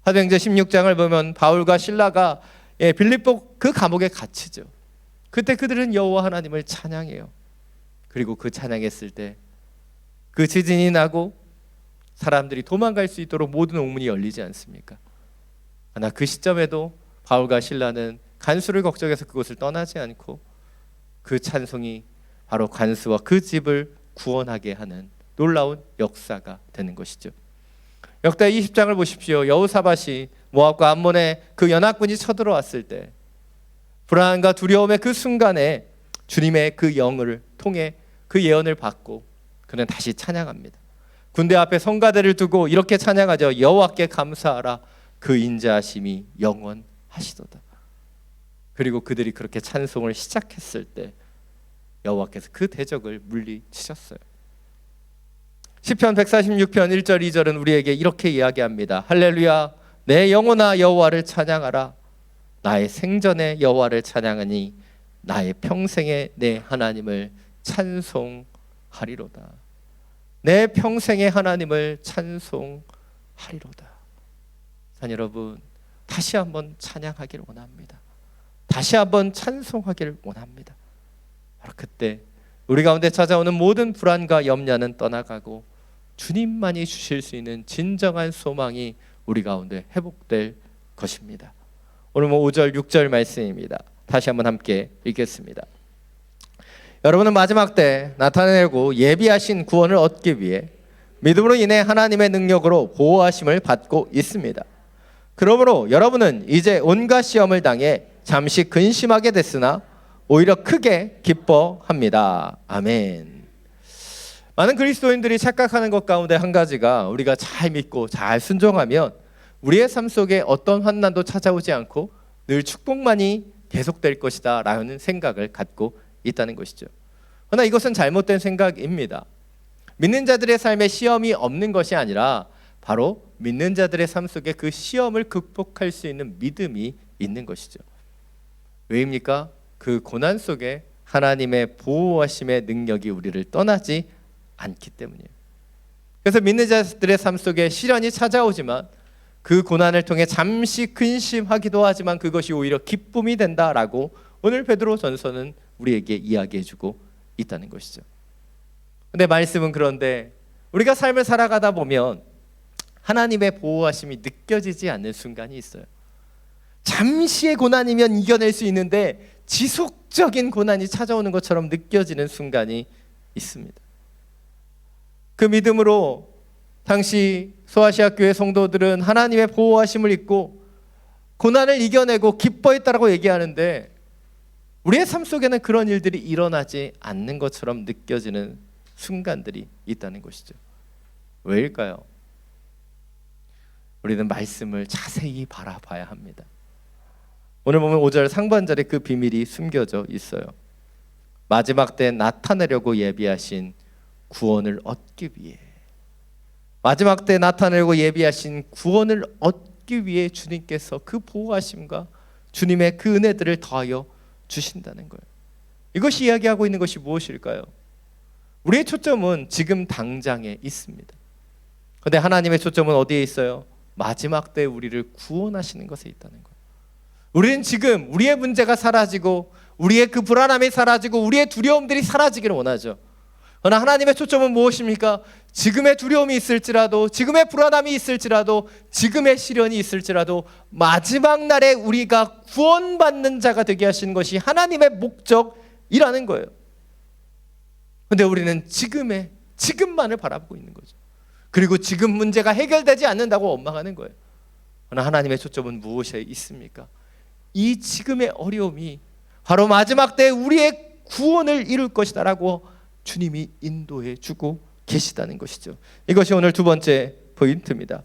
사도행전 16장을 보면 바울과 실라가 빌립보 그 감옥에 갇히죠. 그때 그들은 여호와 하나님을 찬양해요. 그리고 그 찬양했을 때 그 지진이 나고 사람들이 도망갈 수 있도록 모든 옥문이 열리지 않습니까? 그러나 그 시점에도 바울과 실라는 간수를 걱정해서 그곳을 떠나지 않고 그 찬송이 바로 간수와 그 집을 구원하게 하는 놀라운 역사가 되는 것이죠. 역대 20장을 보십시오. 여호사밧이 모압과 암몬의 그 연합군이 쳐들어왔을 때 불안과 두려움의 그 순간에 주님의 그 영을 통해 그 예언을 받고 그는 다시 찬양합니다. 군대 앞에 성가대를 두고 이렇게 찬양하죠. 여호와께 감사하라. 그 인자하심이 영원하시도다. 그리고 그들이 그렇게 찬송을 시작했을 때 여호와께서 그 대적을 물리치셨어요. 시편 146편 1절 2절은 우리에게 이렇게 이야기합니다. 할렐루야, 내 영혼아 여호와를 찬양하라. 나의 생전에 여호와를 찬양하니 나의 평생에 내 하나님을 찬송하리로다. 내 평생의 하나님을 찬송하리로다. 자, 여러분, 다시 한번 찬양하기를 원합니다. 다시 한번 찬송하기를 원합니다. 그때 우리 가운데 찾아오는 모든 불안과 염려는 떠나가고 주님만이 주실 수 있는 진정한 소망이 우리 가운데 회복될 것입니다. 오늘 5절 6절 말씀입니다. 다시 한번 함께 읽겠습니다. 여러분은 마지막 때 나타내고 예비하신 구원을 얻기 위해 믿음으로 인해 하나님의 능력으로 보호하심을 받고 있습니다. 그러므로 여러분은 이제 온갖 시험을 당해 잠시 근심하게 됐으나 오히려 크게 기뻐합니다. 아멘. 많은 그리스도인들이 착각하는 것 가운데 한 가지가 우리가 잘 믿고 잘 순종하면 우리의 삶 속에 어떤 환난도 찾아오지 않고 늘 축복만이 계속될 것이다 라는 생각을 갖고 있다는 것이죠. 그러나 이것은 잘못된 생각입니다. 믿는 자들의 삶에 시험이 없는 것이 아니라 바로 믿는 자들의 삶 속에 그 시험을 극복할 수 있는 믿음이 있는 것이죠. 왜입니까? 그 고난 속에 하나님의 보호하심의 능력이 우리를 떠나지 않기 때문이에요. 그래서 믿는 자들의 삶 속에 시련이 찾아오지만 그 고난을 통해 잠시 근심하기도 하지만 그것이 오히려 기쁨이 된다라고 오늘 베드로 전서는 우리에게 이야기해주고 있다는 것이죠. 근데 말씀은 그런데 우리가 삶을 살아가다 보면 하나님의 보호하심이 느껴지지 않는 순간이 있어요. 잠시의 고난이면 이겨낼 수 있는데 지속적인 고난이 찾아오는 것처럼 느껴지는 순간이 있습니다. 그 믿음으로 당시 소아시아 교회 성도들은 하나님의 보호하심을 잊고 고난을 이겨내고 기뻐했다라고 얘기하는데 우리의 삶 속에는 그런 일들이 일어나지 않는 것처럼 느껴지는 순간들이 있다는 것이죠. 왜일까요? 우리는 말씀을 자세히 바라봐야 합니다. 오늘 보면 5절 상반절에 그 비밀이 숨겨져 있어요. 마지막 때 나타내려고 예비하신 구원을 얻기 위해, 마지막 때 나타내려고 예비하신 구원을 얻기 위해 주님께서 그 보호하심과 주님의 그 은혜들을 더하여 주신다는 거예요. 이것이 이야기하고 있는 것이 무엇일까요? 우리의 초점은 지금 당장에 있습니다. 그런데 하나님의 초점은 어디에 있어요? 마지막 때 우리를 구원하시는 것에 있다는 거예요. 우리는 지금 우리의 문제가 사라지고 우리의 그 불안함이 사라지고 우리의 두려움들이 사라지기를 원하죠. 그러나 하나님의 초점은 무엇입니까? 지금의 두려움이 있을지라도, 지금의 불안함이 있을지라도, 지금의 시련이 있을지라도 마지막 날에 우리가 구원받는 자가 되게 하시는 것이 하나님의 목적이라는 거예요. 그런데 우리는 지금만을 바라보고 있는 거죠. 그리고 지금 문제가 해결되지 않는다고 원망하는 거예요. 그러나 하나님의 초점은 무엇에 있습니까? 이 지금의 어려움이 바로 마지막 때 우리의 구원을 이룰 것이다라고 주님이 인도해 주고 계시다는 것이죠. 이것이 오늘 두 번째 포인트입니다.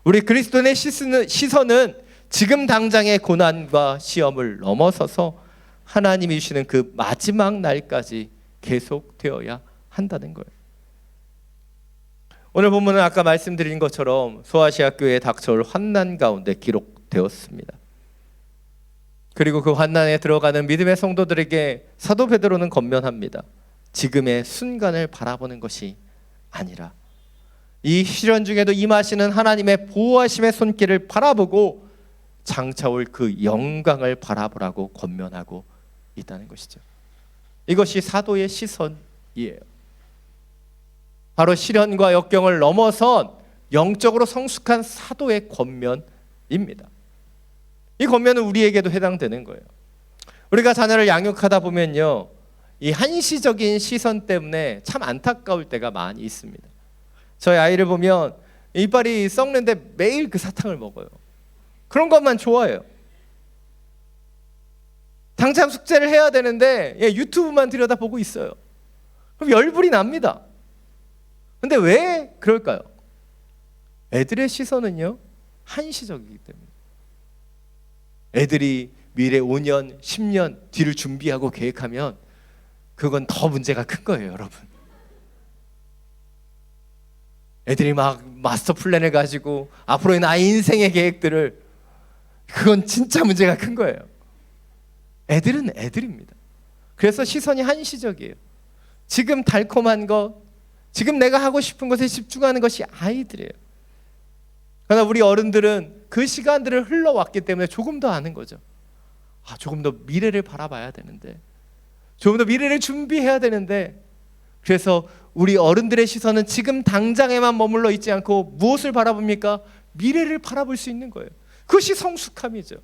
우리 그리스도인의 시선은 지금 당장의 고난과 시험을 넘어서서 하나님이 주시는 그 마지막 날까지 계속되어야 한다는 거예요. 오늘 본문은 아까 말씀드린 것처럼 소아시아 교회에 닥쳐올 환난 가운데 기록되었습니다. 그리고 그 환난에 들어가는 믿음의 성도들에게 사도 베드로는 권면합니다. 지금의 순간을 바라보는 것이 아니라 이 시련 중에도 임하시는 하나님의 보호하심의 손길을 바라보고 장차올 그 영광을 바라보라고 권면하고 있다는 것이죠. 이것이 사도의 시선이에요. 바로 시련과 역경을 넘어선 영적으로 성숙한 사도의 권면입니다. 이 권면은 우리에게도 해당되는 거예요. 우리가 자녀를 양육하다 보면요, 이 한시적인 시선 때문에 참 안타까울 때가 많이 있습니다. 저희 아이를 보면 이빨이 썩는데 매일 그 사탕을 먹어요. 그런 것만 좋아해요. 당장 숙제를 해야 되는데 유튜브만 들여다보고 있어요. 그럼 열불이 납니다. 근데 왜 그럴까요? 애들의 시선은요, 한시적이기 때문에. 애들이 미래 5년, 10년 뒤를 준비하고 계획하면 그건 더 문제가 큰 거예요, 여러분. 애들이 막 마스터 플랜을 가지고 앞으로의 나의 인생의 계획들을, 그건 진짜 문제가 큰 거예요. 애들은 애들입니다. 그래서 시선이 한시적이에요. 지금 달콤한 것, 지금 내가 하고 싶은 것에 집중하는 것이 아이들이에요. 그러나 우리 어른들은 그 시간들을 흘러왔기 때문에 조금 더 아는 거죠. 조금 더 미래를 바라봐야 되는데, 좀 더 미래를 준비해야 되는데, 그래서 우리 어른들의 시선은 지금 당장에만 머물러 있지 않고 무엇을 바라봅니까? 미래를 바라볼 수 있는 거예요. 그것이 성숙함이죠.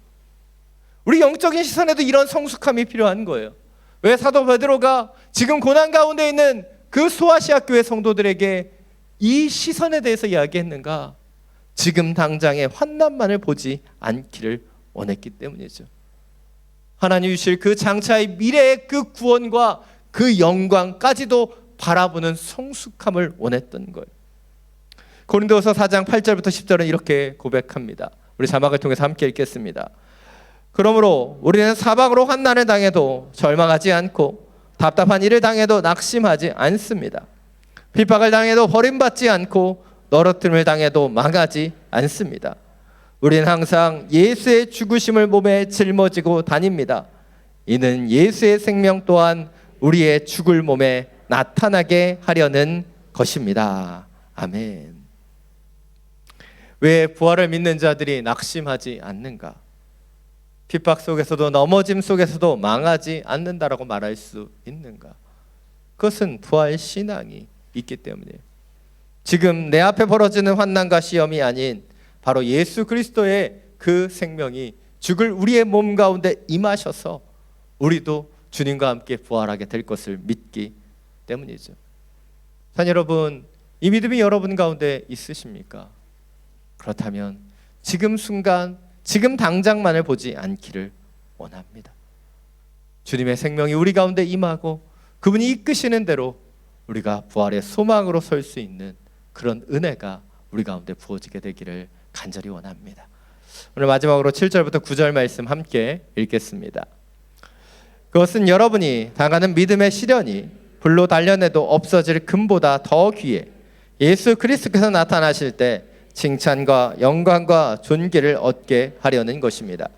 우리 영적인 시선에도 이런 성숙함이 필요한 거예요. 왜 사도 베드로가 지금 고난 가운데 있는 그 소아시아 교회 성도들에게 이 시선에 대해서 이야기했는가? 지금 당장의 환난만을 보지 않기를 원했기 때문이죠. 하나님 주실 그 장차의 미래의 그 구원과 그 영광까지도 바라보는 성숙함을 원했던 거예요. 고린도서 4장 8절부터 10절은 이렇게 고백합니다. 우리 자막을 통해서 함께 읽겠습니다. 그러므로 우리는 사방으로 환난을 당해도 절망하지 않고 답답한 일을 당해도 낙심하지 않습니다. 핍박을 당해도 버림받지 않고 너러픔을 당해도 망하지 않습니다. 우리는 항상 예수의 죽으심을 몸에 짊어지고 다닙니다. 이는 예수의 생명 또한 우리의 죽을 몸에 나타나게 하려는 것입니다. 아멘. 왜 부활을 믿는 자들이 낙심하지 않는가? 핍박 속에서도 넘어짐 속에서도 망하지 않는다라고 말할 수 있는가? 그것은 부활 신앙이 있기 때문이에요. 지금 내 앞에 벌어지는 환난과 시험이 아닌 바로 예수 그리스도의 그 생명이 죽을 우리의 몸 가운데 임하셔서 우리도 주님과 함께 부활하게 될 것을 믿기 때문이죠. 자, 여러분, 이 믿음이 여러분 가운데 있으십니까? 그렇다면 지금 순간, 지금 당장만을 보지 않기를 원합니다. 주님의 생명이 우리 가운데 임하고 그분이 이끄시는 대로 우리가 부활의 소망으로 설 수 있는 그런 은혜가 우리 가운데 부어지게 되기를 간절히 원합니다. 오늘 마지막으로 7절부터 9절 말씀 함께 읽겠습니다. 그것은 여러분이 당하는 믿음의 시련이 불로 단련해도 없어질 금보다 더 귀해 예수 그리스도께서 나타나실 때 칭찬과 영광과 존귀를 얻게 하려는 것입니다.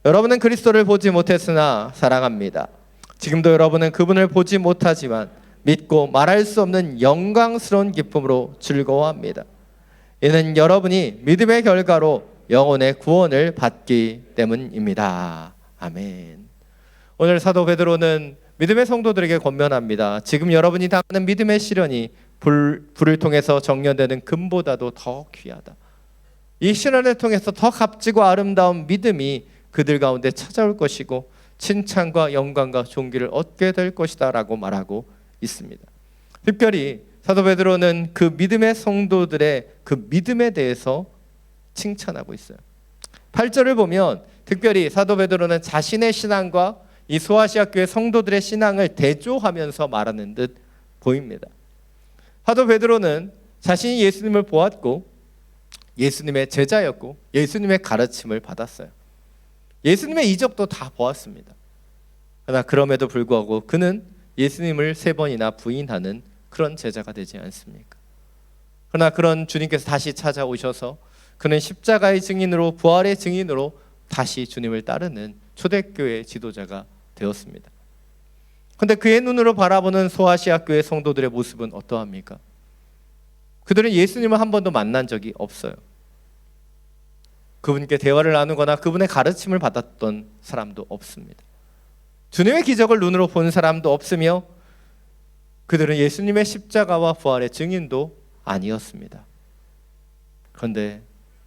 여러분은 그리스도를 보지 못했으나 사랑합니다. 지금도 여러분은 그분을 보지 못하지만 믿고 말할 수 없는 영광스러운 기쁨으로 즐거워합니다. 이는 여러분이 믿음의 결과로 영혼의 구원을 받기 때문입니다. 아멘. 오늘 사도 베드로는 믿음의 성도들에게 권면합니다. 지금 여러분이 당하는 믿음의 시련이 불을 통해서 정련되는 금보다도 더 귀하다. 이 시련을 통해서 더 값지고 아름다운 믿음이 그들 가운데 찾아올 것이고 칭찬과 영광과 존귀를 얻게 될 것이다 라고 말하고 있습니다. 특별히 사도 베드로는 그 믿음의 성도들의 그 믿음에 대해서 칭찬하고 있어요. 8절을 보면 특별히 사도 베드로는 자신의 신앙과 이 소아시아 교회 성도들의 신앙을 대조하면서 말하는 듯 보입니다. 사도 베드로는 자신이 예수님을 보았고 예수님의 제자였고 예수님의 가르침을 받았어요. 예수님의 이적도 다 보았습니다. 그러나 그럼에도 불구하고 그는 예수님을 3번이나 부인하는 그런 제자가 되지 않습니까? 그러나 그런 주님께서 다시 찾아오셔서 그는 십자가의 증인으로 부활의 증인으로 다시 주님을 따르는 초대교회 지도자가 되었습니다. 그런데 그의 눈으로 바라보는 소아시아 교회 성도들의 모습은 어떠합니까? 그들은 예수님을 한 번도 만난 적이 없어요. 그분께 대화를 나누거나 그분의 가르침을 받았던 사람도 없습니다. 주님의 기적을 눈으로 본 사람도 없으며 그들은 예수님의 십자가와 부활의 증인도 아니었습니다. 그런데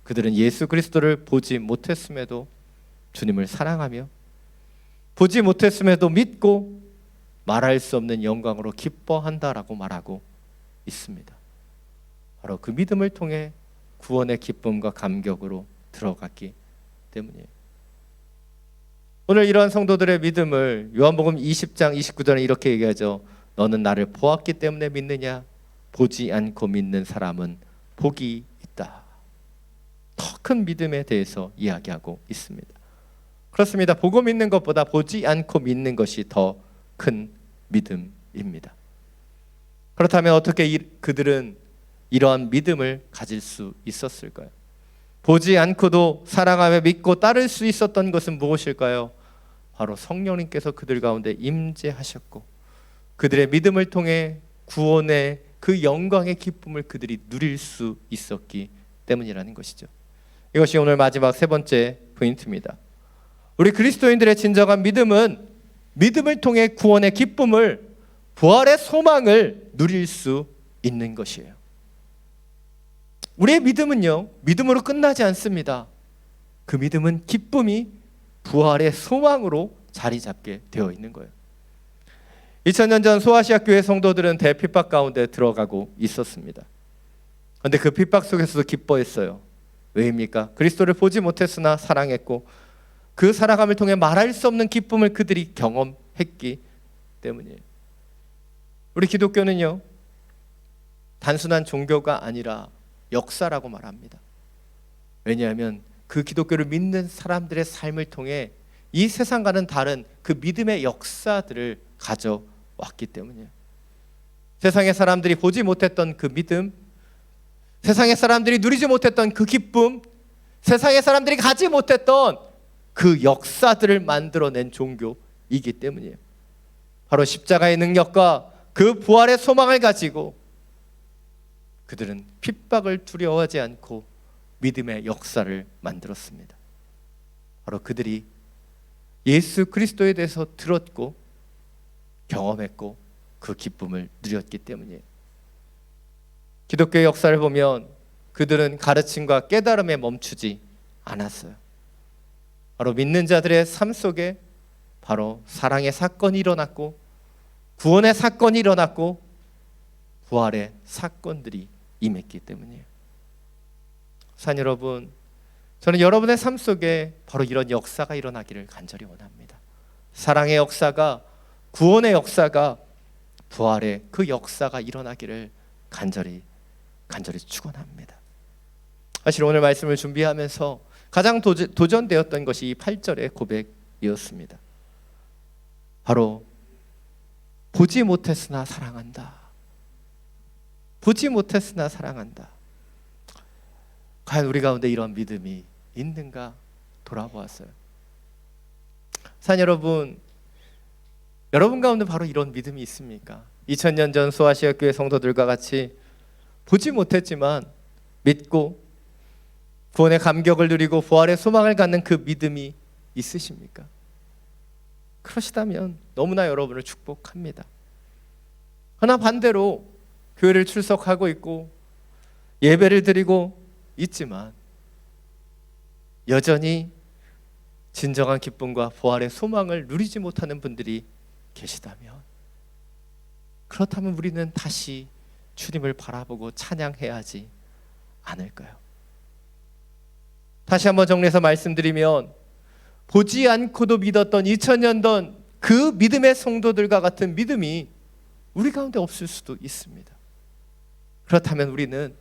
그들은 예수 그리스도를 보지 못했음에도 주님을 사랑하며 보지 못했음에도 믿고 말할 수 없는 영광으로 기뻐한다라고 말하고 있습니다. 바로 그 믿음을 통해 구원의 기쁨과 감격으로 들어갔기 때문이에요. 오늘 이러한 성도들의 믿음을 요한복음 20장 29절에 이렇게 얘기하죠. 너는 나를 보았기 때문에 믿느냐? 보지 않고 믿는 사람은 복이 있다. 더 큰 믿음에 대해서 이야기하고 있습니다. 그렇습니다. 보고 믿는 것보다 보지 않고 믿는 것이 더 큰 믿음입니다. 그렇다면 어떻게 그들은 이러한 믿음을 가질 수 있었을까요? 보지 않고도 사랑하며 믿고 따를 수 있었던 것은 무엇일까요? 바로 성령님께서 그들 가운데 임재하셨고 그들의 믿음을 통해 구원의 그 영광의 기쁨을 그들이 누릴 수 있었기 때문이라는 것이죠. 이것이 오늘 마지막 3번째 포인트입니다. 우리 그리스도인들의 진정한 믿음은 믿음을 통해 구원의 기쁨을, 부활의 소망을 누릴 수 있는 것이에요. 우리의 믿음은요, 믿음으로 끝나지 않습니다. 그 믿음은 기쁨이 부활의 소망으로 자리 잡게 되어 있는 거예요. 2000년 전 소아시아 교회 성도들은 대핍박 가운데 들어가고 있었습니다. 그런데 그 핍박 속에서도 기뻐했어요. 왜입니까? 그리스도를 보지 못했으나 사랑했고 그 사랑함을 통해 말할 수 없는 기쁨을 그들이 경험했기 때문이에요. 우리 기독교는요, 단순한 종교가 아니라 역사라고 말합니다. 왜냐하면 그 기독교를 믿는 사람들의 삶을 통해 이 세상과는 다른 그 믿음의 역사들을 가져왔기 때문이에요. 세상의 사람들이 보지 못했던 그 믿음, 세상의 사람들이 누리지 못했던 그 기쁨, 세상의 사람들이 가지 못했던 그 역사들을 만들어낸 종교이기 때문이에요. 바로 십자가의 능력과 그 부활의 소망을 가지고 그들은 핍박을 두려워하지 않고 믿음의 역사를 만들었습니다. 바로 그들이 예수 그리스도에 대해서 들었고 경험했고 그 기쁨을 누렸기 때문이에요. 기독교의 역사를 보면 그들은 가르침과 깨달음에 멈추지 않았어요. 바로 믿는 자들의 삶 속에 바로 사랑의 사건이 일어났고 구원의 사건이 일어났고 부활의 사건들이 임했기 때문이에요. 산 여러분, 저는 여러분의 삶 속에 바로 이런 역사가 일어나기를 간절히 원합니다. 사랑의 역사가, 구원의 역사가, 부활의 그 역사가 일어나기를 간절히 축원합니다. 사실 오늘 말씀을 준비하면서 가장 도전되었던 것이 이 8절의 고백이었습니다. 바로 보지 못했으나 사랑한다. 보지 못했으나 사랑한다. 과연 우리 가운데 이런 믿음이 있는가 돌아보았어요. 산 여러분, 여러분 가운데 바로 이런 믿음이 있습니까? 2000년 전 소아시아 교회 성도들과 같이 보지 못했지만 믿고 구원의 감격을 누리고 부활의 소망을 갖는 그 믿음이 있으십니까? 그러시다면 너무나 여러분을 축복합니다. 그러나 반대로 교회를 출석하고 있고 예배를 드리고 있지만 여전히 진정한 기쁨과 부활의 소망을 누리지 못하는 분들이 계시다면, 그렇다면 우리는 다시 주님을 바라보고 찬양해야 하지 않을까요? 다시 한번 정리해서 말씀드리면, 보지 않고도 믿었던 2000년 전 그 믿음의 성도들과 같은 믿음이 우리 가운데 없을 수도 있습니다. 그렇다면 우리는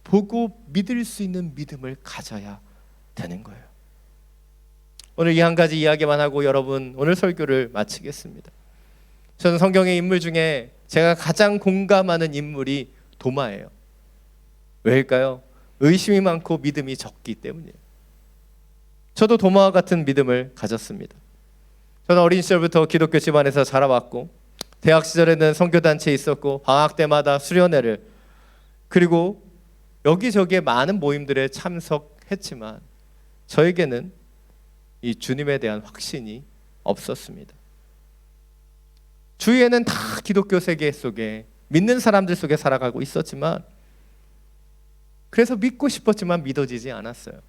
보고 믿을 수 있는 믿음을 가져야 되는 거예요. 오늘 이 한 가지 이야기만 하고 여러분 오늘 설교를 마치겠습니다. 저는 성경의 인물 중에 제가 가장 공감하는 인물이 도마예요. 왜일까요? 의심이 많고 믿음이 적기 때문이에요. 저도 도마와 같은 믿음을 가졌습니다. 저는 어린 시절부터 기독교 집안에서 자라왔고 대학 시절에는 선교단체에 있었고 방학 때마다 수련회를 그리고 여기저기에 많은 모임들에 참석했지만 저에게는 이 주님에 대한 확신이 없었습니다. 주위에는 다 기독교 세계 속에 믿는 사람들 속에 살아가고 있었지만 그래서 믿고 싶었지만 믿어지지 않았어요.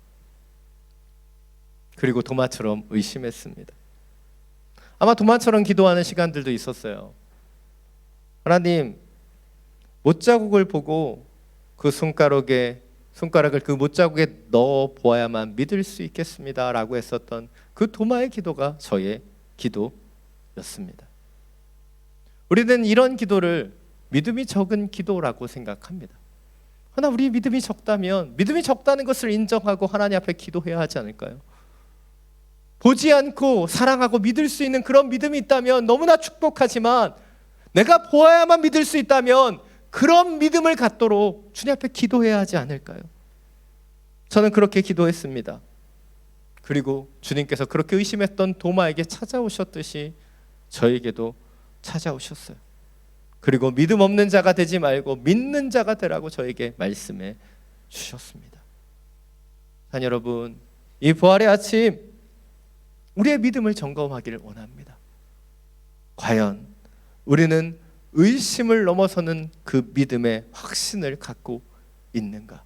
그리고 도마처럼 의심했습니다. 아마 도마처럼 기도하는 시간들도 있었어요. 하나님, 못자국을 보고 그 손가락을 그 못자국에 넣어 보아야만 믿을 수 있겠습니다 라고 했었던 그 도마의 기도가 저의 기도였습니다. 우리는 이런 기도를 믿음이 적은 기도라고 생각합니다. 그러나 우리 믿음이 적다면 믿음이 적다는 것을 인정하고 하나님 앞에 기도해야 하지 않을까요? 보지 않고 사랑하고 믿을 수 있는 그런 믿음이 있다면 너무나 축복하지만 내가 보아야만 믿을 수 있다면 그런 믿음을 갖도록 주님 앞에 기도해야 하지 않을까요? 저는 그렇게 기도했습니다. 그리고 주님께서 그렇게 의심했던 도마에게 찾아오셨듯이 저에게도 찾아오셨어요. 그리고 믿음 없는 자가 되지 말고 믿는 자가 되라고 저에게 말씀해 주셨습니다. 자, 여러분, 이 부활의 아침 우리의 믿음을 점검하기를 원합니다. 과연 우리는 의심을 넘어서는 그 믿음의 확신을 갖고 있는가?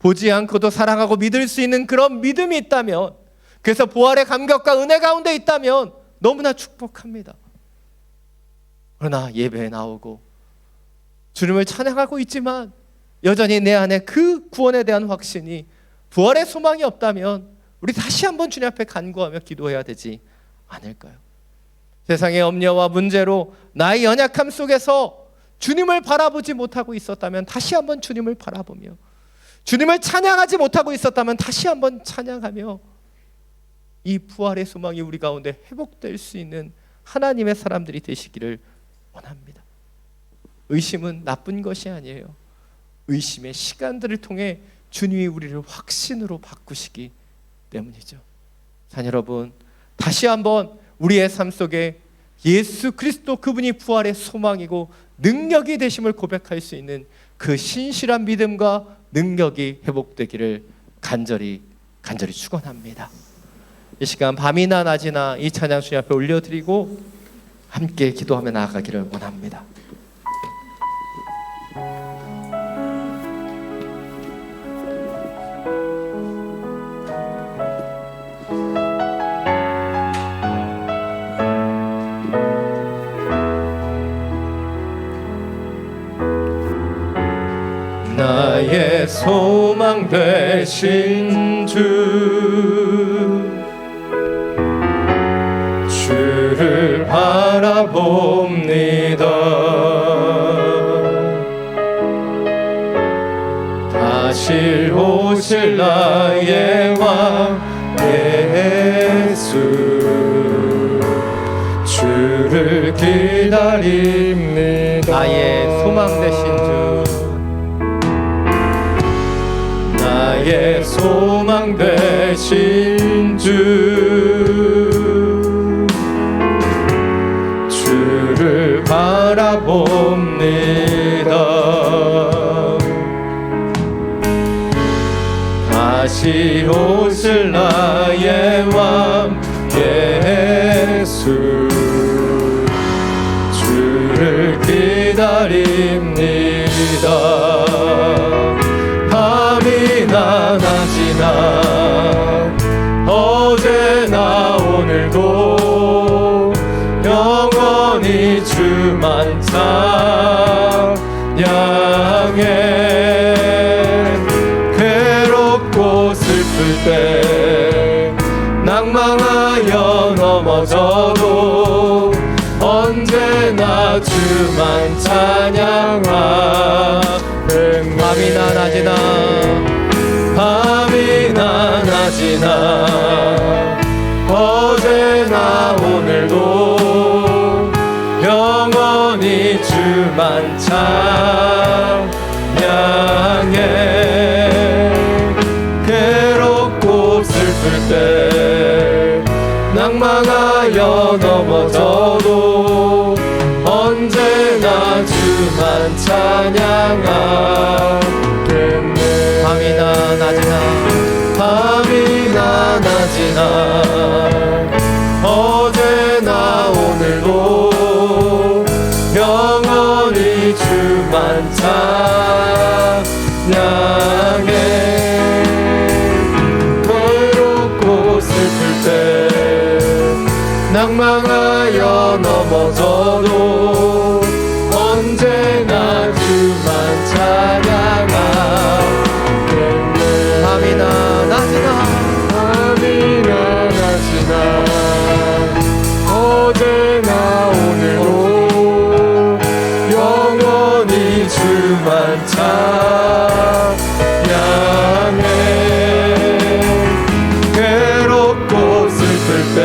보지 않고도 사랑하고 믿을 수 있는 그런 믿음이 있다면, 그래서 부활의 감격과 은혜 가운데 있다면 너무나 축복합니다. 그러나 예배에 나오고 주님을 찬양하고 있지만 여전히 내 안에 그 구원에 대한 확신이, 부활의 소망이 없다면 우리 다시 한번 주님 앞에 간구하며 기도해야 되지 않을까요? 세상의 염려와 문제로 나의 연약함 속에서 주님을 바라보지 못하고 있었다면 다시 한번 주님을 바라보며, 주님을 찬양하지 못하고 있었다면 다시 한번 찬양하며, 이 부활의 소망이 우리 가운데 회복될 수 있는 하나님의 사람들이 되시기를 원합니다. 의심은 나쁜 것이 아니에요. 의심의 시간들을 통해 주님이 우리를 확신으로 바꾸시기 때문이죠. 자, 여러분, 다시 한번 우리의 삶 속에 예수 그리스도, 그분이 부활의 소망이고 능력이 되심을 고백할 수 있는 그 신실한 믿음과 능력이 회복되기를 간절히 축원합니다. 이 시간 밤이나 낮이나 이 찬양 주님 앞에 올려드리고 함께 기도하며 나아가기를 원합니다. 나의 소망 되신 주를 바라봅니다. 다시 오실 나의 왕 예수, 주를 기다립니다. 나의 소망 되신 주, 나의 소망 되신 주를 바라봅니다. 다시 오실 나의 왕 예수, 주를 기다립니다. 밤이나 낮이나 어제나 오늘도 영원히 주만 찬양해. 괴롭고 슬플 때 낭망하여 넘어져도 언제나 주만 찬양하네. 밤이나 낮이나 밤이나 낮이나 어제나 오늘도 영원히 주만 찬양해. 괴롭고 슬플 때 낭망하여 넘어져도 언제나 주만 찬양하겠네. 밤이나 낮이나 밤이나 낮이나 어제나 오늘도 영원히 주만 찬양해. 괴롭고 슬플 때 낭망하여 넘어져도 언제나 주만 찬양하겠네. 밤이나 낮이나 밤이나 낮이나 어제나 오늘도 영원히 주만 찬양해. 괴롭고 슬플 때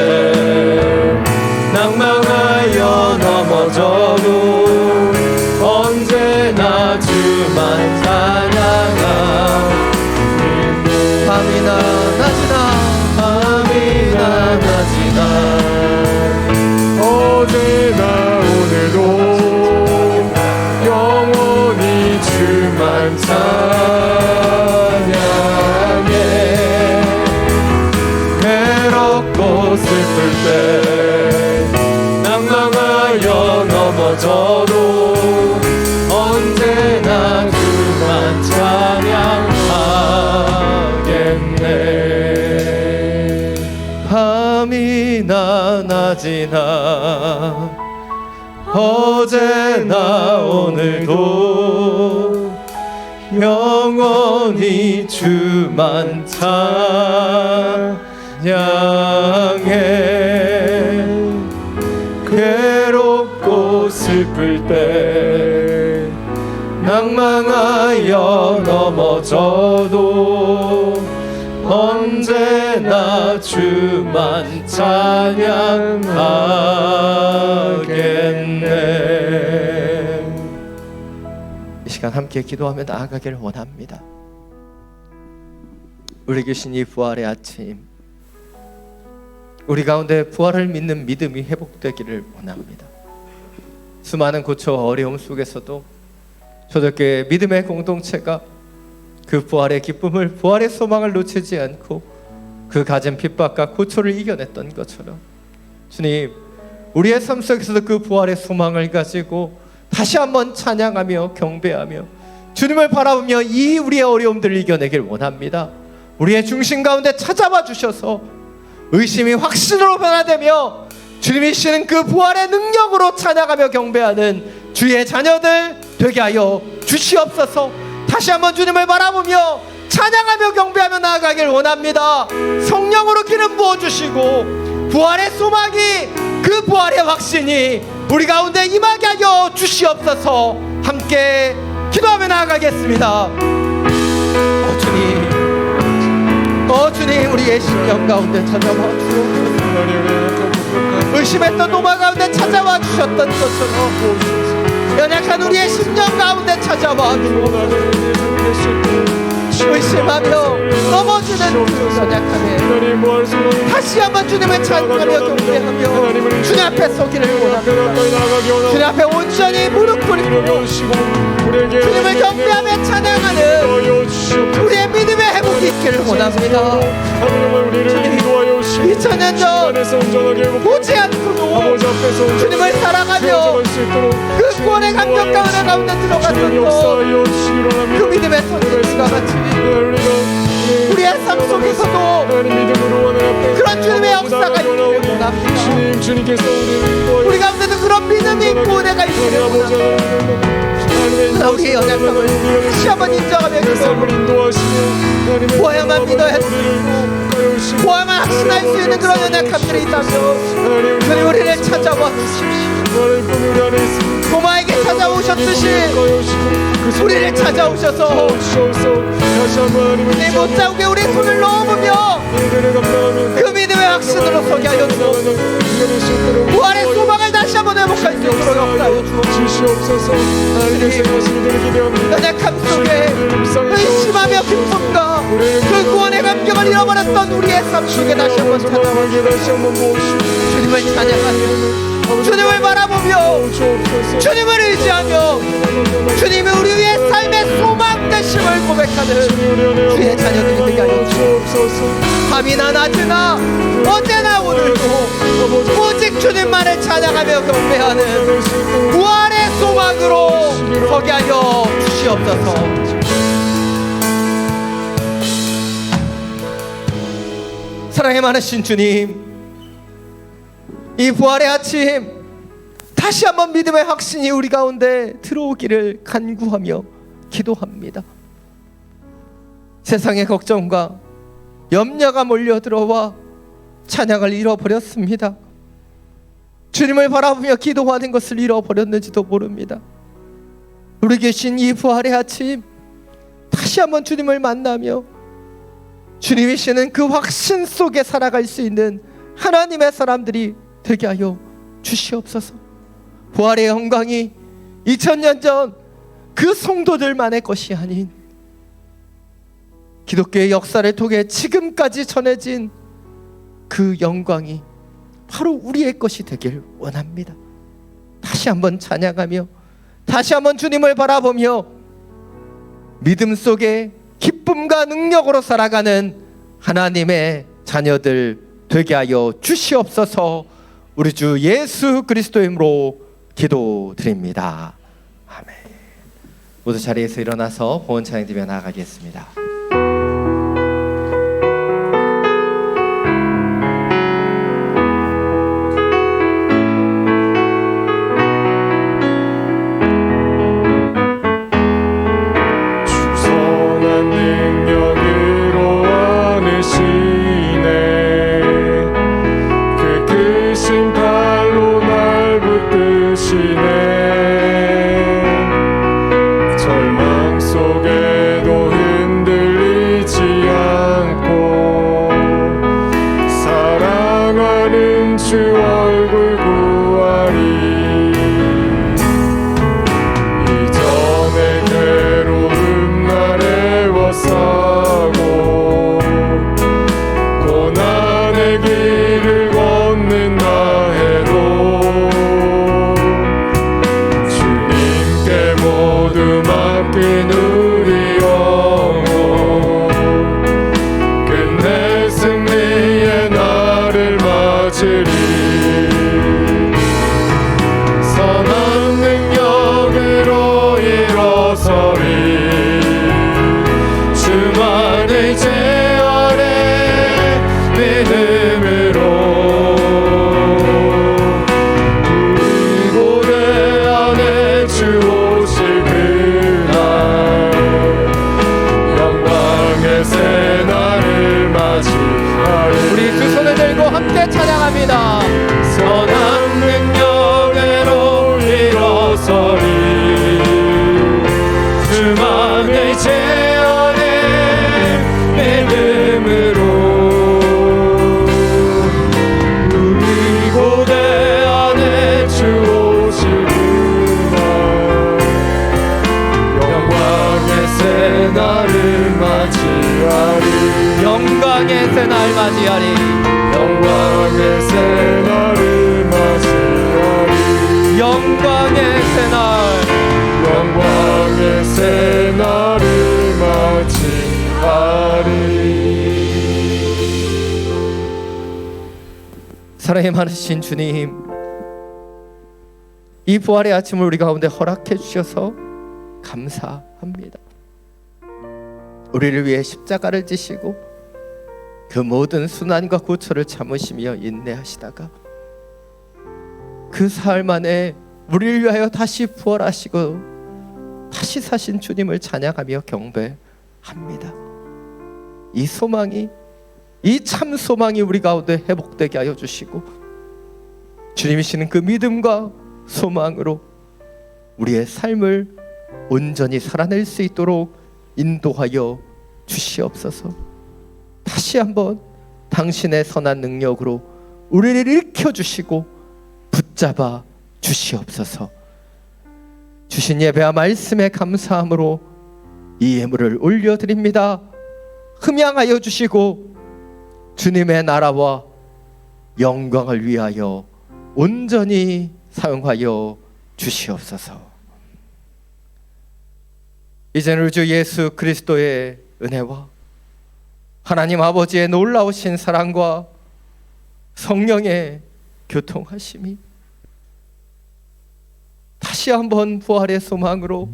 낭망하여 넘어져도 언제나 주만 찬양하겠네. 밤이나 낮이나 밤이나 낮이나 어제나 오늘도 영원히 주만 찬양해. 괴롭고 슬플 때 지나 어제나 오늘도 영원히 주만 찬양해. 괴롭고 슬플 때 낭망하여 넘어져도 언제나 주만 찬양하겠네. 이 시간 함께 기도하며 나아가기를 원합니다. 우리 계신 이 부활의 아침, 우리 가운데 부활을 믿는 믿음이 회복되기를 원합니다. 수많은 고초와 어려움 속에서도 초대교회 믿음의 공동체가 그 부활의 기쁨을, 부활의 소망을 놓치지 않고 그 가진 핍박과 고초를 이겨냈던 것처럼 주님, 우리의 삶 속에서도 그 부활의 소망을 가지고 다시 한번 찬양하며 경배하며 주님을 바라보며 이 우리의 어려움들을 이겨내길 원합니다. 우리의 중심 가운데 찾아와 주셔서 의심이 확신으로 변화되며 주님이시는 그 부활의 능력으로 찬양하며 경배하는 주의 자녀들 되게 하여 주시옵소서. 다시 한번 주님을 바라보며 찬양하며 경배하며 나아가길 원합니다. 성령으로 기름 부어주시고 부활의 소망이, 그 부활의 확신이 우리 가운데 임하게 하여 주시옵소서. 함께 기도하며 나아가겠습니다. 주님, 우리의 심령 가운데 찾아와 주옵소서. 의심했던 노마 가운데 찾아와 주셨던 것처럼 연약한 우리의 심령 가운데 찾아와 의심하며 넘어지는 그 연약함에 다시 한번 주님을 찬양하며 경배하며 주님 앞에 서기를 원합니다. 주님 앞에 온전히 무릎 꿇고 주님을 경배하며 찬양하는 우리의 믿음의 회복이 있기를 원합니다. 2000년 전 보지 않고도 주님을 사랑하며 그 구원의 감격 가운데 들어갔던 그 믿음의 선생님과 같이 우리의 삶 속에서도 그런 주님의 역사가 있기를 원합니다. 우리 가운데도 그런 믿음이 있고 은혜가 있기를 원합니다. 우리의 연약함을 다시 한번 인정하며 보아야만 믿어야 할 수 있고 보아야만 확신할 수 있는 그런 연약함들이 있다면 주님 우리를 찾아와 주십시오. 고마에게 찾아오셨듯이 우리를 찾아오셔서 내 못자국에 우리 손을 넣어보며 그 믿음의 확신으로 서게 하여 주옵소서. 부활의 소망을 다시 한번 회복할 수 있도록 역사하여 주옵소서. 연약함 속에 의심하며 기쁨과 그 구원의 감격을 잃어버렸던 우리의 삶 속에 다시 한번 찾아와 주님을 찬양하며 주님을 바라보며 주님을 의지하며 주님이 우리 위해 삶의 소망 되심을 고백하는 주의 자녀들이 되게 하여 주옵소서. 밤이나 낮이나 언제나 오늘도 오직 주님만을 찬양하며 경배하는 부활의 소망으로 서게 하여 주시옵소서. 사랑의 많으신 주님, 이 부활의 아침 다시 한번 믿음의 확신이 우리 가운데 들어오기를 간구하며 기도합니다. 세상의 걱정과 염려가 몰려들어와 찬양을 잃어버렸습니다. 주님을 바라보며 기도하는 것을 잃어버렸는지도 모릅니다. 우리 계신 이 부활의 아침 다시 한번 주님을 만나며 주님이시는 그 확신 속에 살아갈 수 있는 하나님의 사람들이 되게 하여 주시옵소서. 부활의 영광이 2000년 전 그 성도들만의 것이 아닌 기독교의 역사를 통해 지금까지 전해진 그 영광이 바로 우리의 것이 되길 원합니다. 다시 한번 찬양하며 다시 한번 주님을 바라보며 믿음 속에 기쁨과 능력으로 살아가는 하나님의 자녀들 되게 하여 주시옵소서. 우리 주 예수 그리스도의 이름으로 기도드립니다. 아멘. 모두 자리에서 일어나서 보온 찬양 드리며 나아가겠습니다. 이끄시네. 절망 속에도 흔들리지 않고 사랑하는 주 얼굴 구하리. 이전의 괴로움 날에 워싸고 고난의 길을 걷는다 해도 주님께 모두 맡긴 우리 영혼 끝내 승리의 날을 맞으리. 선한 능력으로 일어서리. 주만의 제 아래 믿음으로 우리 고대 안에 주 오실 그날 영광의 새 날을 맞이하리. 우리 두 손을 들고 함께 찬양합니다. 선한 능력으로 일어서리. 주만의 제 안에 믿음으로 우리 고대 안에 주 오실 그날 영광의 새 날을 맞이하리. 영광의 새 날 맞이하리. 영광의 새 날을 맞이하리. 영광의 새 날. 영광의 새 날을 맞이하리. 사랑이 많으신 주님, 이 부활의 아침을 우리 가운데 허락해 주셔서 감사합니다. 우리를 위해 십자가를 지시고 그 모든 순환과 고초를 참으시며 인내하시다가 그 사흘 만에 우리를 위하여 다시 부활하시고 다시 사신 주님을 찬양하며 경배합니다. 이 소망이, 이 참 소망이 우리 가운데 회복되게 하여 주시고 주님이시는 그 믿음과 소망으로 우리의 삶을 온전히 살아낼 수 있도록 인도하여 주시옵소서. 다시 한번 당신의 선한 능력으로 우리를 일으켜 주시고 붙잡아 주시옵소서. 주신 예배와 말씀에 감사함으로 이 예물을 올려드립니다. 흠양하여 주시고 주님의 나라와 영광을 위하여 온전히 사용하여 주시옵소서. 이제는 우리 주 예수 그리스도의 은혜와 하나님 아버지의 놀라우신 사랑과 성령의 교통하심이 다시 한번 부활의 소망으로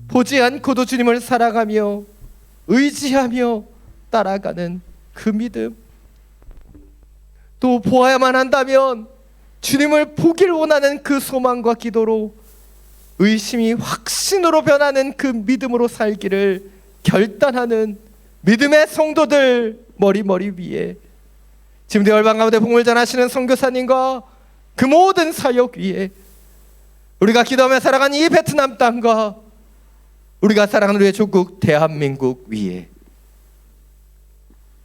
보지 않고도 주님을 사랑하며 의지하며 따라가는 그 믿음, 또 보아야만 한다면 주님을 보길 원하는 그 소망과 기도로 의심이 확신으로 변하는 그 믿음으로 살기를 결단하는 믿음의 성도들 머리 위에 지금도 열방 가운데 복음을 전하시는 선교사님과 그 모든 사역 위에 우리가 기도하며 살아가는 이 베트남 땅과 우리가 사랑하는 우리의 조국 대한민국 위에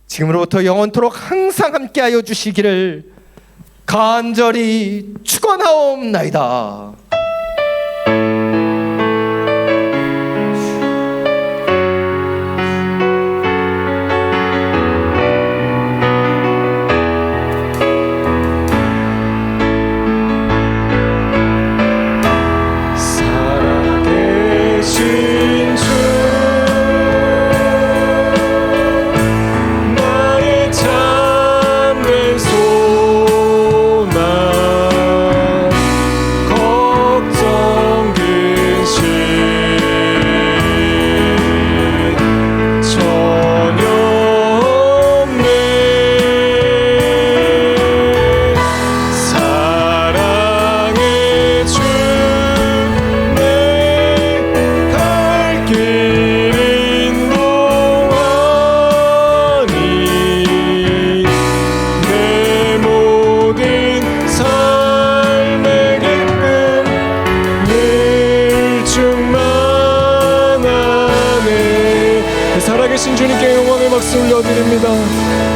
지금으로부터 영원토록 항상 함께하여 주시기를 간절히 축원하옵나이다. 나의 참된 소망 올려드립니다.